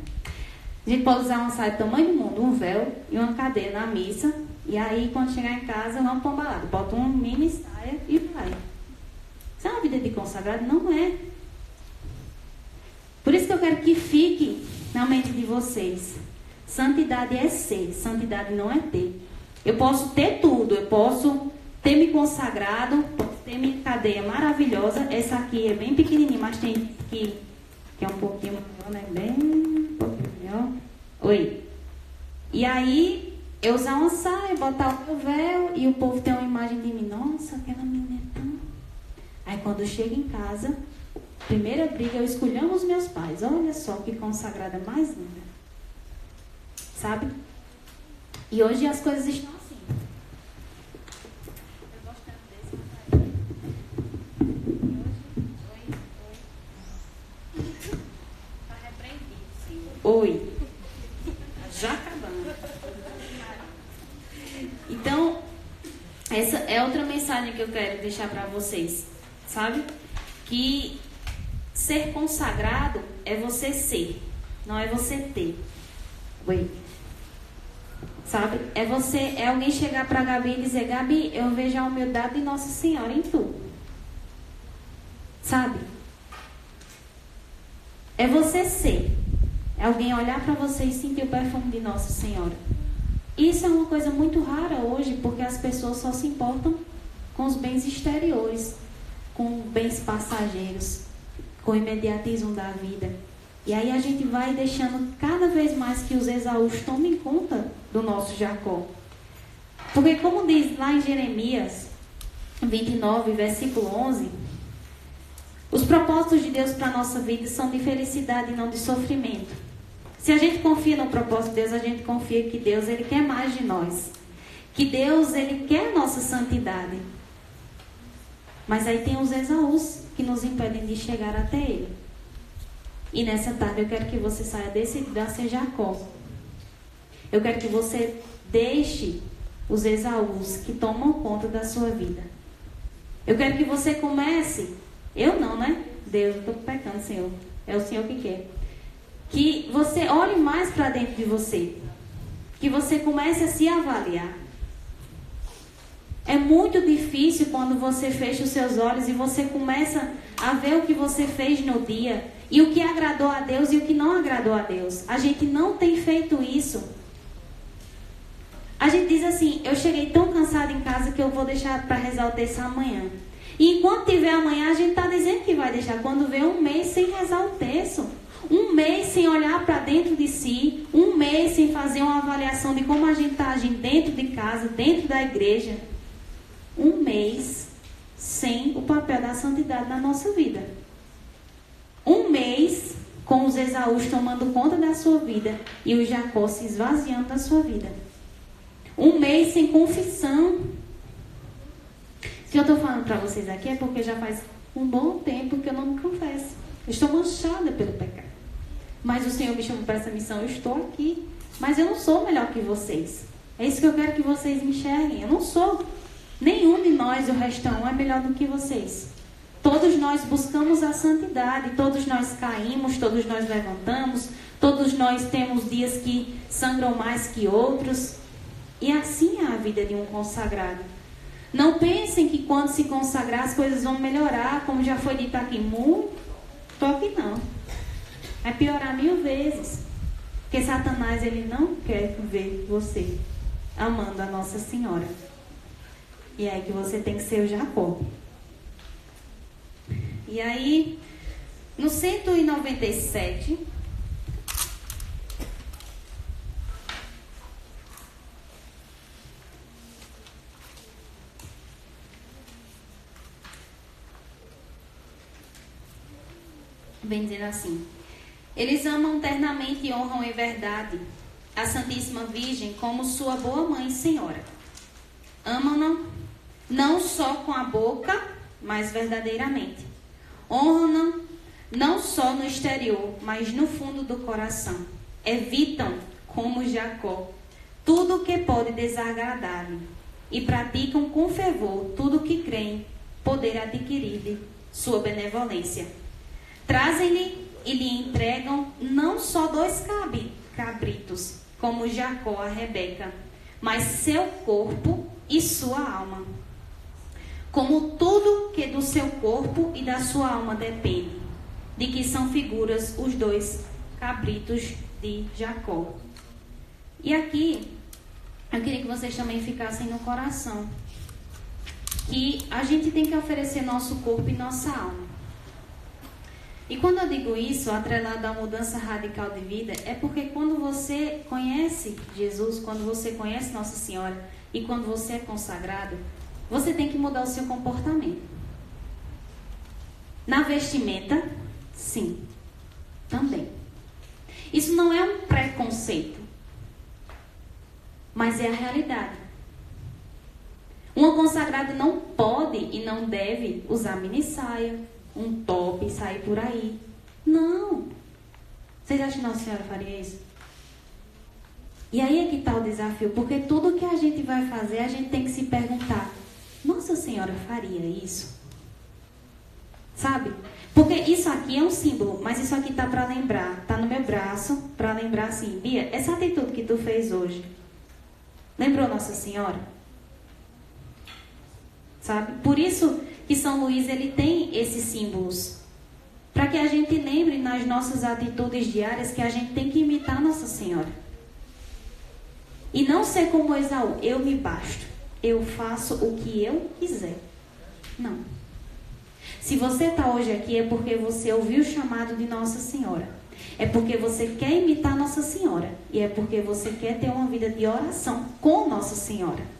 A gente pode usar uma saia do tamanho do mundo, um véu e uma cadeia na missa. E aí, quando chegar em casa, vamos para um balado. Bota uma mini saia e vai. Isso é uma vida de consagrado? Não é. Por isso que eu quero que fique na mente de vocês. Santidade é ser, santidade não é ter. Eu posso ter tudo, eu posso ter me consagrado, posso ter minha cadeia maravilhosa. Essa aqui é bem pequenininha, mas tem que é um pouquinho maior, né? Bem um pouquinho maior. Oi. E aí, eu usar uma saia, botar o meu véu e o povo tem uma imagem de mim. Nossa, aquela menina é tão... Aí quando eu chego em casa, primeira briga, eu escolhendo os meus pais. Olha só que consagrada mais linda. Sabe? E hoje as coisas estão assim. Eu gosto tanto desse, mas aí. Oi. Tá repreendido, Senhor. Oi. Já acabando. Então, essa é outra mensagem que eu quero deixar para vocês. Sabe? Que ser consagrado é você ser, não é você ter. Oi. Sabe? É alguém chegar para Gabi e dizer: Gabi, eu vejo a humildade de Nossa Senhora em tu. Sabe? É você ser. É alguém olhar para você e sentir o perfume de Nossa Senhora. Isso é uma coisa muito rara hoje, porque as pessoas só se importam com os bens exteriores, com bens passageiros, com o imediatismo da vida. E aí a gente vai deixando cada vez mais que os Esaús tomem conta do nosso Jacó. Porque como diz lá em Jeremias 29, versículo 11, os propósitos de Deus para a nossa vida são de felicidade e não de sofrimento. Se a gente confia no propósito de Deus, a gente confia que Deus, Ele quer mais de nós. Que Deus, Ele quer a nossa santidade. Mas aí tem os Esaús que nos impedem de chegar até ele. E nessa tarde eu quero que você saia decidido a ser Jacó. Eu quero que você deixe os Esaús que tomam conta da sua vida. Eu quero que você comece, eu não, né? Deus, eu estou pecando, Senhor. É o Senhor que quer. Que você olhe mais para dentro de você. Que você comece a se avaliar. É muito difícil quando você fecha os seus olhos e você começa a ver o que você fez no dia e o que agradou a Deus e o que não agradou a Deus. A gente não tem feito isso. A gente diz assim, eu cheguei tão cansada em casa que eu vou deixar para rezar o terço amanhã. E enquanto tiver amanhã, a gente está dizendo que vai deixar. Quando vê um mês sem rezar o terço. Um mês sem olhar para dentro de si. Um mês sem fazer uma avaliação de como a gente está agindo dentro de casa, dentro da igreja. Um mês sem o papel da santidade na nossa vida. Um mês com os Esaús tomando conta da sua vida e o Jacó se esvaziando da sua vida. Um mês sem confissão. Se eu estou falando para vocês aqui é porque já faz um bom tempo que eu não me confesso. Eu estou manchada pelo pecado. Mas o Senhor me chamou para essa missão, eu estou aqui. Mas eu não sou melhor que vocês. É isso que eu quero que vocês enxerguem. Eu não sou. Nenhum de nós, o restão, é melhor do que vocês. Todos nós buscamos a santidade. Todos nós caímos, todos nós levantamos. Todos nós temos dias que sangram mais que outros. E assim é a vida de um consagrado. Não pensem que quando se consagrar as coisas vão melhorar, como já foi dito aqui. Muito top não. Vai piorar 1000 vezes. Porque Satanás, ele não quer ver você amando a Nossa Senhora. E é aí que você tem que ser o Jacó. E aí, no 197... vem dizendo assim: eles amam ternamente e honram em verdade a Santíssima Virgem como sua boa mãe e senhora. Amam-na não só com a boca, mas verdadeiramente. Honram-na não só no exterior, mas no fundo do coração. Evitam, como Jacó, tudo o que pode desagradar-lhe e praticam com fervor tudo o que creem poder adquirir sua benevolência. Trazem-lhe e lhe entregam não só 2 cabritos, como Jacó a Rebeca, mas seu corpo e sua alma. Como tudo que do seu corpo e da sua alma depende, de que são figuras os 2 cabritos de Jacó. E aqui, eu queria que vocês também ficassem no coração, que a gente tem que oferecer nosso corpo e nossa alma. E quando eu digo isso, atrelado à mudança radical de vida, é porque quando você conhece Jesus, quando você conhece Nossa Senhora e quando você é consagrado, você tem que mudar o seu comportamento. Na vestimenta, sim, também. Isso não é um preconceito, mas é a realidade. Uma consagrada não pode e não deve usar minissaia, um top e sair por aí. Não. Vocês acham que Nossa Senhora faria isso? E aí é que está o desafio, porque tudo que a gente vai fazer, a gente tem que se perguntar: Nossa Senhora faria isso? Sabe? Porque isso aqui é um símbolo, mas isso aqui está para lembrar, está no meu braço, para lembrar assim: Bia, essa atitude que tu fez hoje, lembrou Nossa Senhora? Sabe? Por isso que São Luís, ele tem esses símbolos, para que a gente lembre nas nossas atitudes diárias que a gente tem que imitar Nossa Senhora. E não ser como Esaú: eu me basto, eu faço o que eu quiser. Não. Se você está hoje aqui, é porque você ouviu o chamado de Nossa Senhora. É porque você quer imitar Nossa Senhora. E é porque você quer ter uma vida de oração com Nossa Senhora.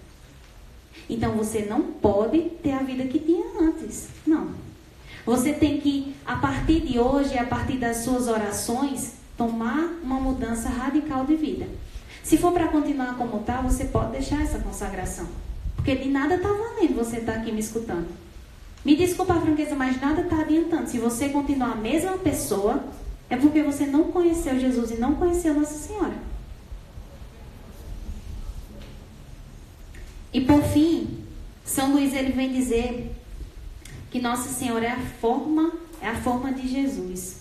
Então você não pode ter a vida que tinha antes. Não. Você tem que, a partir de hoje, a partir das suas orações, tomar uma mudança radical de vida. Se for para continuar como está, você pode deixar essa consagração. Porque de nada está valendo você estar aqui me escutando. Me desculpa a franqueza, mas nada está adiantando. Se você continuar a mesma pessoa, é porque você não conheceu Jesus e não conheceu Nossa Senhora. E por fim, São Luís ele vem dizer que Nossa Senhora é a forma de Jesus.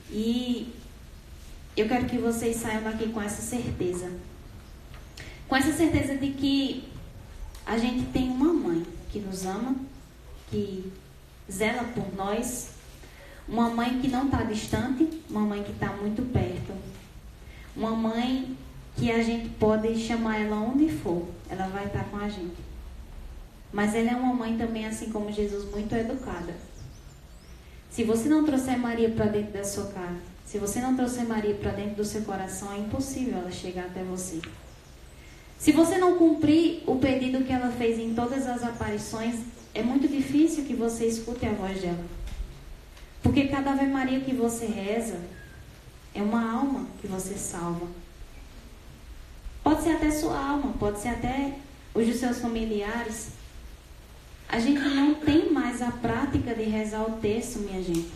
E eu quero que vocês saiam daqui com essa certeza. Com essa certeza de que a gente tem uma mãe que nos ama, que zela por nós, uma mãe que não está distante, uma mãe que está muito perto, uma mãe que a gente pode chamar ela onde for, ela vai estar com a gente. Mas ela é uma mãe também, assim como Jesus, muito educada. Se você não trouxer Maria para dentro da sua casa, se você não trouxer Maria para dentro do seu coração, é impossível ela chegar até você. Se você não cumprir o pedido que ela fez em todas as aparições, é muito difícil que você escute a voz dela. Porque cada Ave Maria que você reza, é uma alma que você salva. Pode ser até sua alma, pode ser até os dos seus familiares. A gente não tem mais a prática de rezar o terço, minha gente.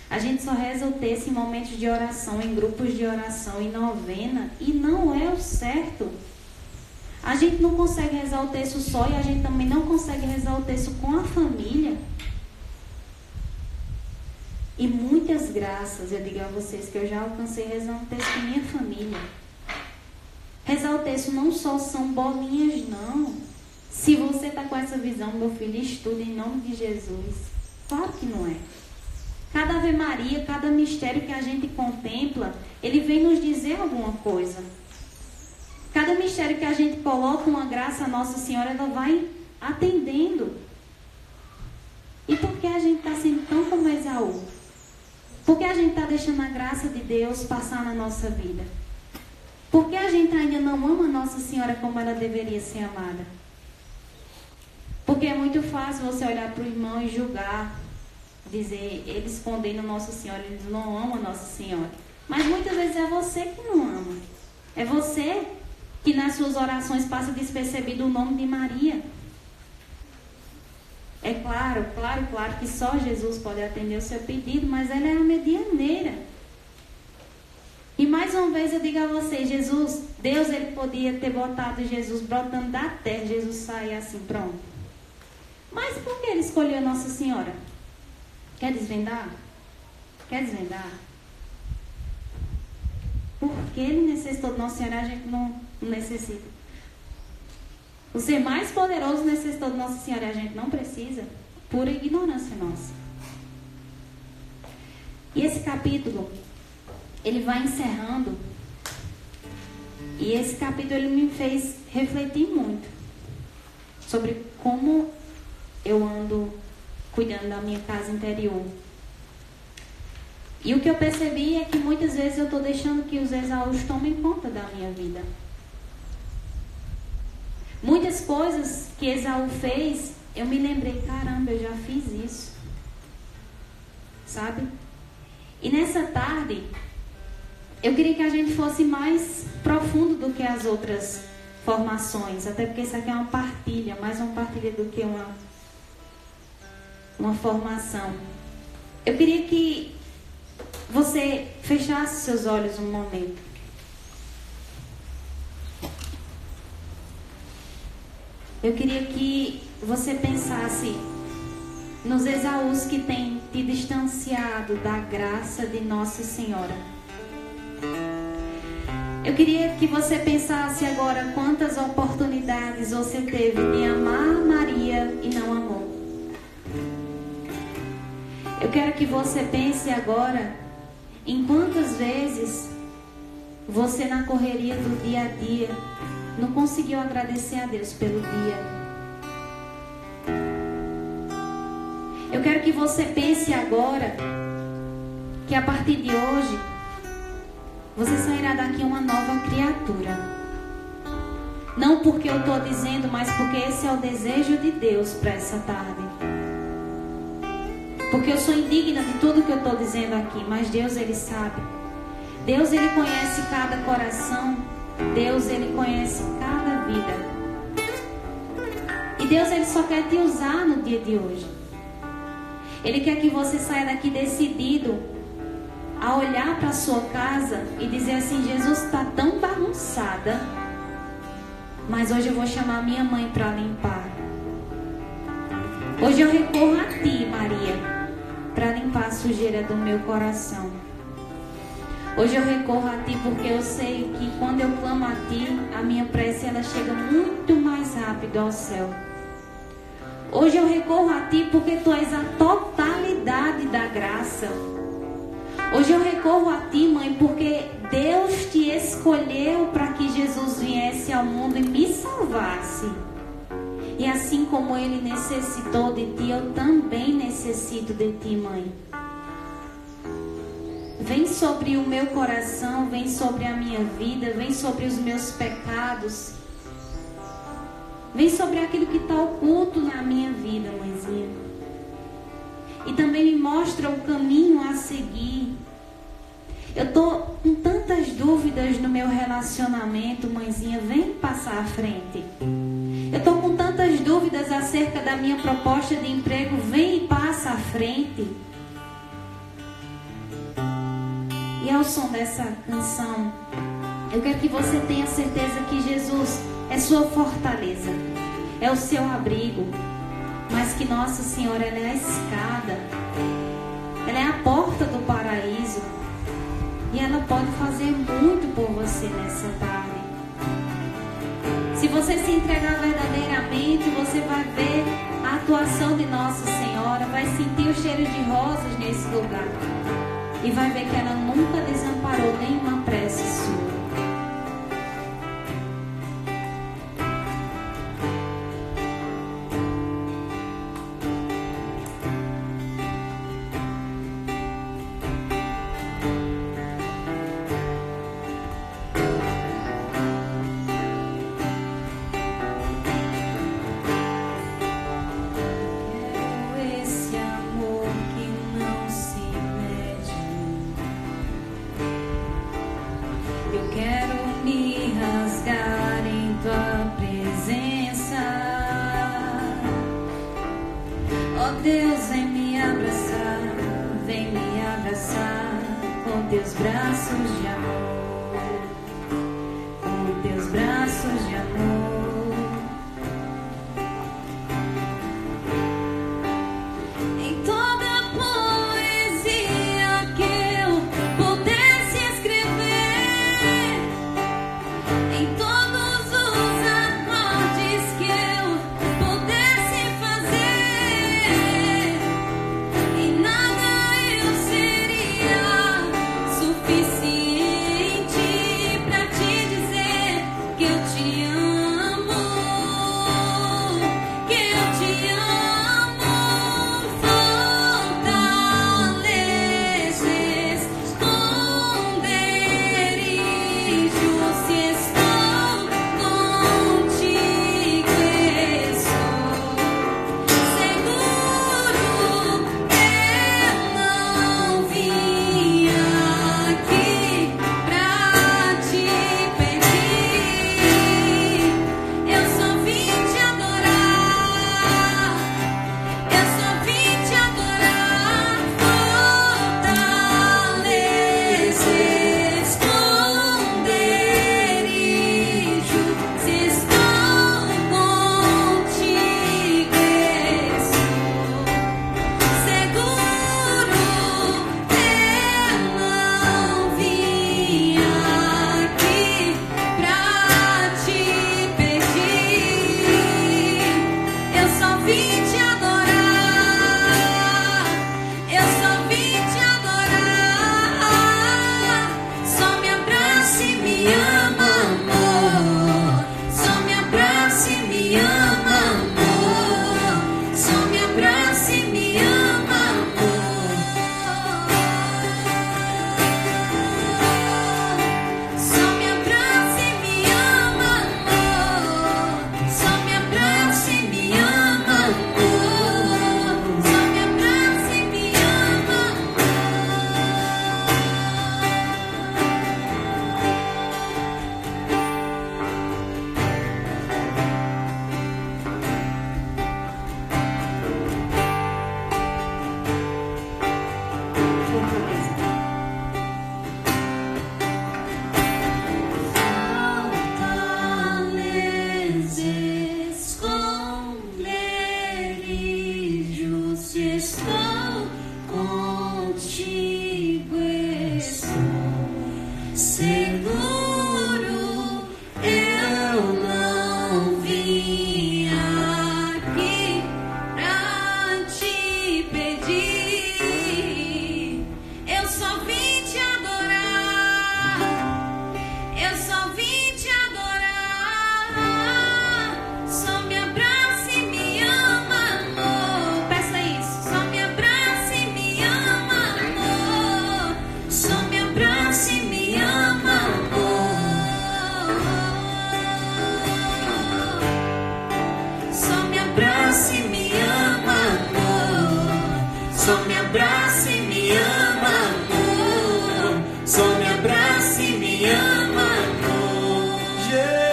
A gente só reza o terço em momentos de oração, em grupos de oração, em novena, e não é o certo. A gente não consegue rezar o terço só e a gente também não consegue rezar o terço com a família. E muitas graças, eu digo a vocês, que eu já alcancei rezando o terço com minha família. Rezar o terço não só são bolinhas, não. Se você está com essa visão, meu filho, estude em nome de Jesus. Claro que não é. Cada Ave Maria, cada mistério que a gente contempla, ele vem nos dizer alguma coisa. Cada mistério que a gente coloca uma graça a Nossa Senhora, ela vai atendendo. E por que a gente está sendo tão como Esaú? Por que a gente está deixando a graça de Deus passar na nossa vida? Por que a gente ainda não ama Nossa Senhora como ela deveria ser amada? Porque é muito fácil você olhar para o irmão e julgar, dizer, eles condenam Nossa Senhora, eles não amam Nossa Senhora. Mas muitas vezes é você que não ama. É você que nas suas orações passa despercebido o nome de Maria. É claro que só Jesus pode atender o seu pedido, mas ela é a medianeira. E mais uma vez eu digo a vocês, Deus ele podia ter botado Jesus brotando da terra, Jesus saia assim, pronto. Mas por que ele escolheu Nossa Senhora? Quer desvendar? Quer desvendar? Porque ele necessitou de Nossa Senhora, a gente não necessita. O ser mais poderoso necessitou de Nossa Senhora, a gente não precisa. Pura ignorância nossa. E esse capítulo, ele vai encerrando. E esse capítulo ele me fez refletir muito sobre como eu ando cuidando da minha casa interior. E o que eu percebi é que muitas vezes eu estou deixando que os Esaús tomem conta da minha vida. Muitas coisas que Esaú fez, eu me lembrei, caramba, eu já fiz isso. Sabe? E nessa tarde, eu queria que a gente fosse mais profundo do que as outras formações. Até porque isso aqui é uma partilha, mais uma partilha do que uma formação. Eu queria que você fechasse seus olhos um momento. Eu queria que você pensasse nos Esaús que têm te distanciado da graça de Nossa Senhora. Eu queria que você pensasse agora quantas oportunidades você teve de amar Maria e não amou. Eu quero que você pense agora em quantas vezes você na correria do dia a dia não conseguiu agradecer a Deus pelo dia. Eu quero que você pense agora que a partir de hoje você sairá daqui uma nova criatura. Não porque eu estou dizendo, mas porque esse é o desejo de Deus para essa tarde. Porque eu sou indigna de tudo que eu estou dizendo aqui, mas Deus ele sabe. Deus ele conhece cada coração. Deus ele conhece cada vida. E Deus, Ele só quer te usar no dia de hoje. Ele quer que você saia daqui decidido a olhar para a sua casa e dizer assim: Jesus, está tão bagunçada, mas hoje eu vou chamar minha mãe para limpar. Hoje eu recorro a ti, Maria, para limpar a sujeira do meu coração. Hoje eu recorro a ti porque eu sei que quando eu clamo a ti, a minha prece ela chega muito mais rápido ao céu. Hoje eu recorro a ti porque tu és a totalidade da graça. Hoje eu recorro a ti, mãe, porque Deus te escolheu para que Jesus viesse ao mundo e me salvasse. E assim como Ele necessitou de ti, eu também necessito de ti, mãe. Vem sobre o meu coração, vem sobre a minha vida, vem sobre os meus pecados. Vem sobre aquilo que está oculto na minha vida, mãezinha. E também me mostra o caminho a seguir. Eu estou com tantas dúvidas no meu relacionamento, mãezinha. Vem passar à frente. Eu estou com tantas dúvidas acerca da minha proposta de emprego. Vem e passa à frente. E ao som dessa canção, eu quero que você tenha certeza que Jesus é sua fortaleza, é o seu abrigo, mas que Nossa Senhora, ela é a escada, ela é a porta do paraíso, e ela pode fazer muito por você nessa tarde. Se você se entregar verdadeiramente, você vai ver a atuação de Nossa Senhora, vai sentir o cheiro de rosas nesse lugar, e vai ver que ela nunca desamparou nenhuma prece sua. Suficiente pra te dizer que eu te amo. me ama, amor. Só me abraça e me ama, amor. Jesus.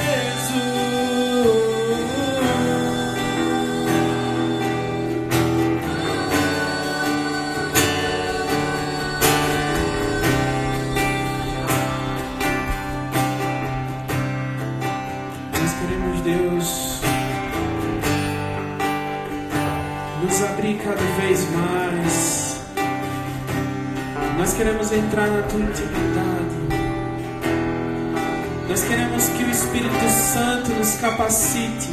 Nós queremos, Deus, nos abrir cada vez mais. Nós queremos entrar na tua intimidade. Nós queremos que o Espírito Santo nos capacite.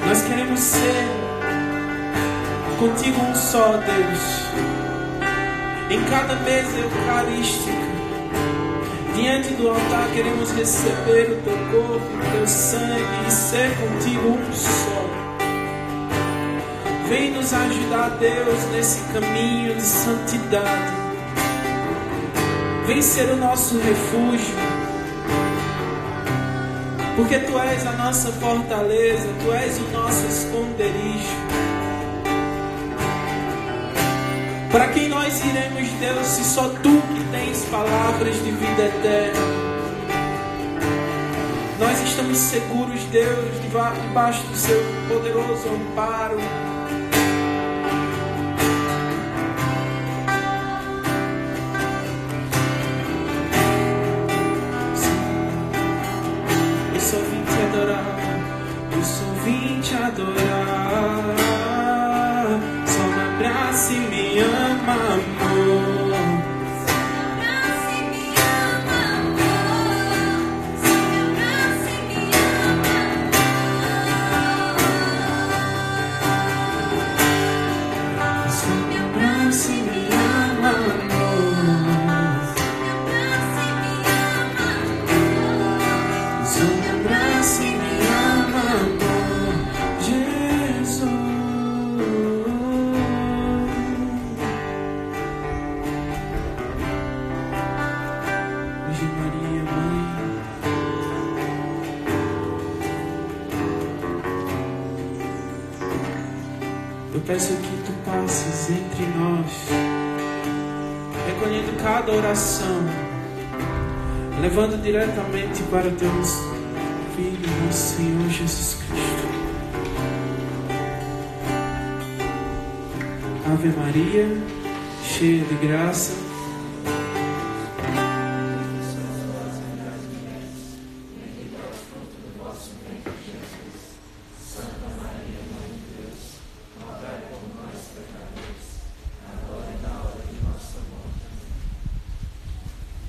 Nós queremos ser contigo um só, Deus. Em cada mesa eucarística, diante do altar, queremos receber o teu corpo, o teu sangue e ser contigo um só. Vem nos ajudar, Deus, nesse caminho de santidade. Vem ser o nosso refúgio, porque Tu és a nossa fortaleza, Tu és o nosso esconderijo. Para quem nós iremos, Deus, se só Tu que tens palavras de vida eterna? Nós estamos seguros, Deus, debaixo do Seu poderoso amparo. Eu só vim te adorar. Só me abraça e me ama, amor. Só me abraça e me ama, amor. Só me abraça e me ama, amor. Só me abraça e me ama, amor. Só me abraça e me ama, amor. Jesus. Virgem Maria, Mãe, eu peço que Tu passes entre nós, recolhendo cada oração, levando diretamente para o Teu Filho, nosso Senhor Jesus Cristo. Ave Maria, cheia de graça,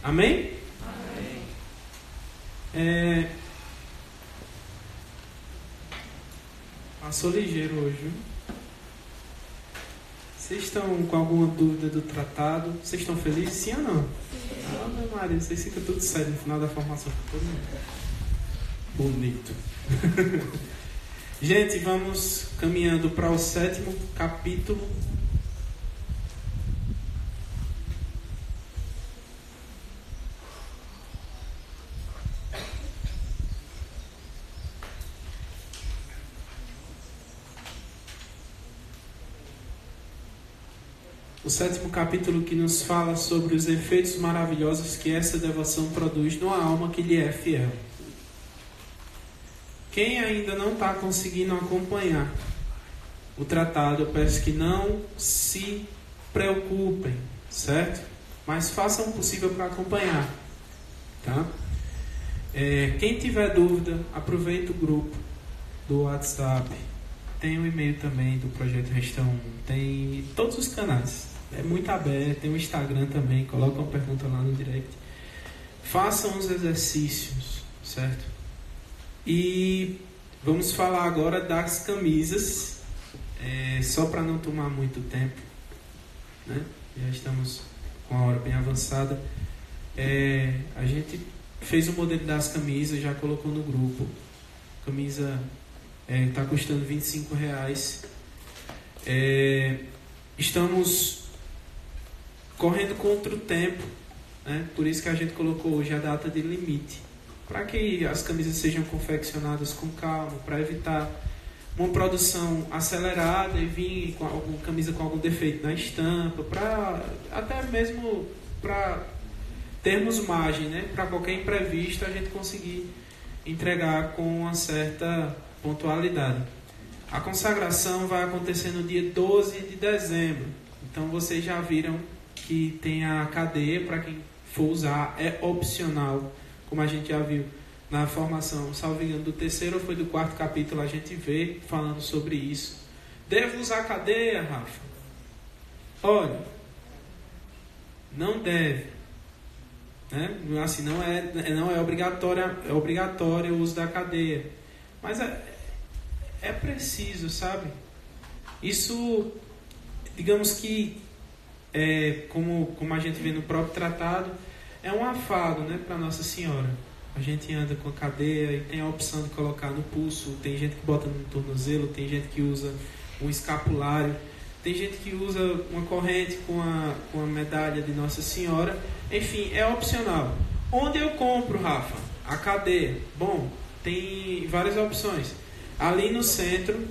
amém? Passou ligeiro hoje, viu? Vocês estão com alguma dúvida do tratado? Vocês estão felizes, sim ou não? Ave Maria, vocês ficam tudo sério no final da formação. Todo mundo bonito. Gente, vamos caminhando para o 7º capítulo. O 7º capítulo que nos fala sobre os efeitos maravilhosos que essa devoção produz numa alma que lhe é fiel. Quem ainda não está conseguindo acompanhar o tratado, eu peço que não se preocupem, certo? Mas façam o possível para acompanhar, tá? Quem tiver dúvida, aproveita o grupo do WhatsApp. Tem o e-mail também do Projeto Restão 1. Tem todos os canais. É muito aberto. Tem o Instagram também. Coloca uma pergunta lá no direct. Façam os exercícios, certo? E vamos falar agora das camisas. Só para não tomar muito tempo, né? Já estamos com a hora bem avançada. A gente fez o modelo das camisas, já colocou no grupo. Camisa está custando R$25. Estamos correndo contra o tempo, né? Por isso que a gente colocou hoje a data de limite, para que as camisas sejam confeccionadas com calma, para evitar uma produção acelerada e vir com alguma camisa com algum defeito na estampa, até mesmo para termos margem, né? Para qualquer imprevisto a gente conseguir entregar com uma certa pontualidade. A consagração vai acontecer no dia 12 de dezembro. Então vocês já viram que tem a cadeia para quem for usar, é opcional, como a gente já viu na formação, salvo engano, do 3º ou foi do 4º capítulo, a gente vê falando sobre isso. Devo usar cadeia, Rafa? Olha, não deve, né? Assim, não é obrigatório o uso da cadeia, mas é preciso, sabe? Isso, digamos que, como a gente vê no próprio tratado, é um afago, né, para Nossa Senhora. A gente anda com a cadeia e tem a opção de colocar no pulso, tem gente que bota no tornozelo, tem gente que usa um escapulário, tem gente que usa uma corrente com a medalha de Nossa Senhora. Enfim, é opcional. Onde eu compro, Rafa? A cadeia. Bom, tem várias opções. Ali no centro,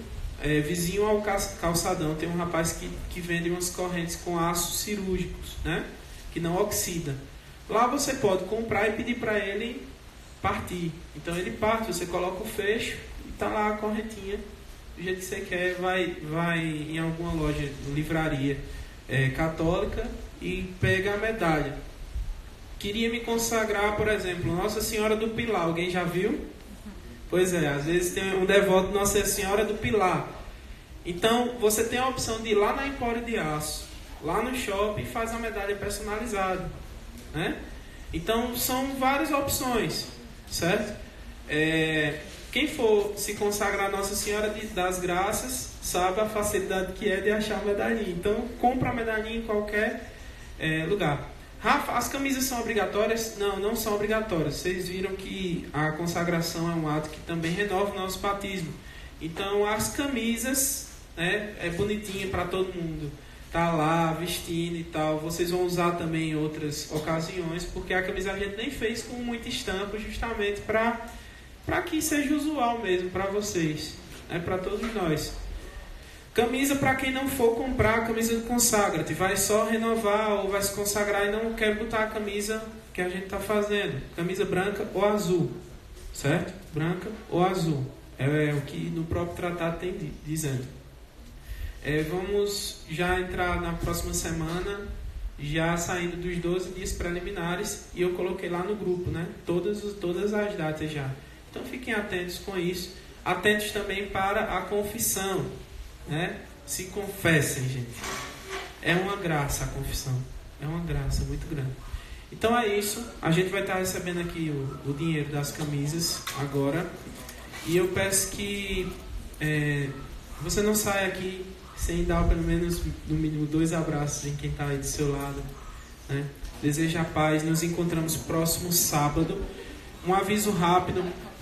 vizinho ao calçadão, tem um rapaz que vende umas correntes com aços cirúrgicos, né, que não oxida. Lá você pode comprar e pedir para ele partir. Então ele parte, você coloca o fecho e está lá a correntinha do jeito que você quer. Vai em alguma loja, livraria católica e pega a medalha. Queria me consagrar, por exemplo, Nossa Senhora do Pilar. Alguém já viu? Pois é, às vezes tem um devoto de Nossa Senhora do Pilar. Então você tem a opção de ir lá na Empório de Aço, lá no shopping, e faz a medalha personalizada, né? Então são várias opções, certo? Quem for se consagrar a Nossa Senhora das Graças sabe a facilidade que é de achar a medalhinha. Então compra a medalhinha em qualquer lugar. Rafa, as camisas são obrigatórias? Não, não são obrigatórias. Vocês viram que a consagração é um ato que também renova o nosso batismo. Então as camisas, né, é bonitinha para todo mundo. Tá lá vestindo e tal. Vocês vão usar também em outras ocasiões, porque a camisa a gente nem fez com muita estampa, justamente para que seja usual mesmo para vocês, né, para todos nós. Camisa para quem não for comprar a camisa do Consagra-te, vai só renovar ou vai se consagrar e não quer botar a camisa que a gente está fazendo. Camisa branca ou azul, certo? Branca ou azul. É o que no próprio tratado tem dizendo. Vamos já entrar na próxima semana, já saindo dos 12 dias preliminares, e eu coloquei lá no grupo, né? Todas as datas já. Então fiquem atentos com isso. Atentos também para a confissão, né? Se confessem, gente. É uma graça a confissão. É uma graça muito grande. Então é isso. A gente vai estar recebendo aqui o dinheiro das camisas agora. E eu peço que você não saia aqui sem dar pelo menos, no mínimo, 2 abraços em quem está aí do seu lado, né? Desejo a paz. Nos encontramos próximo sábado. Um aviso rápido.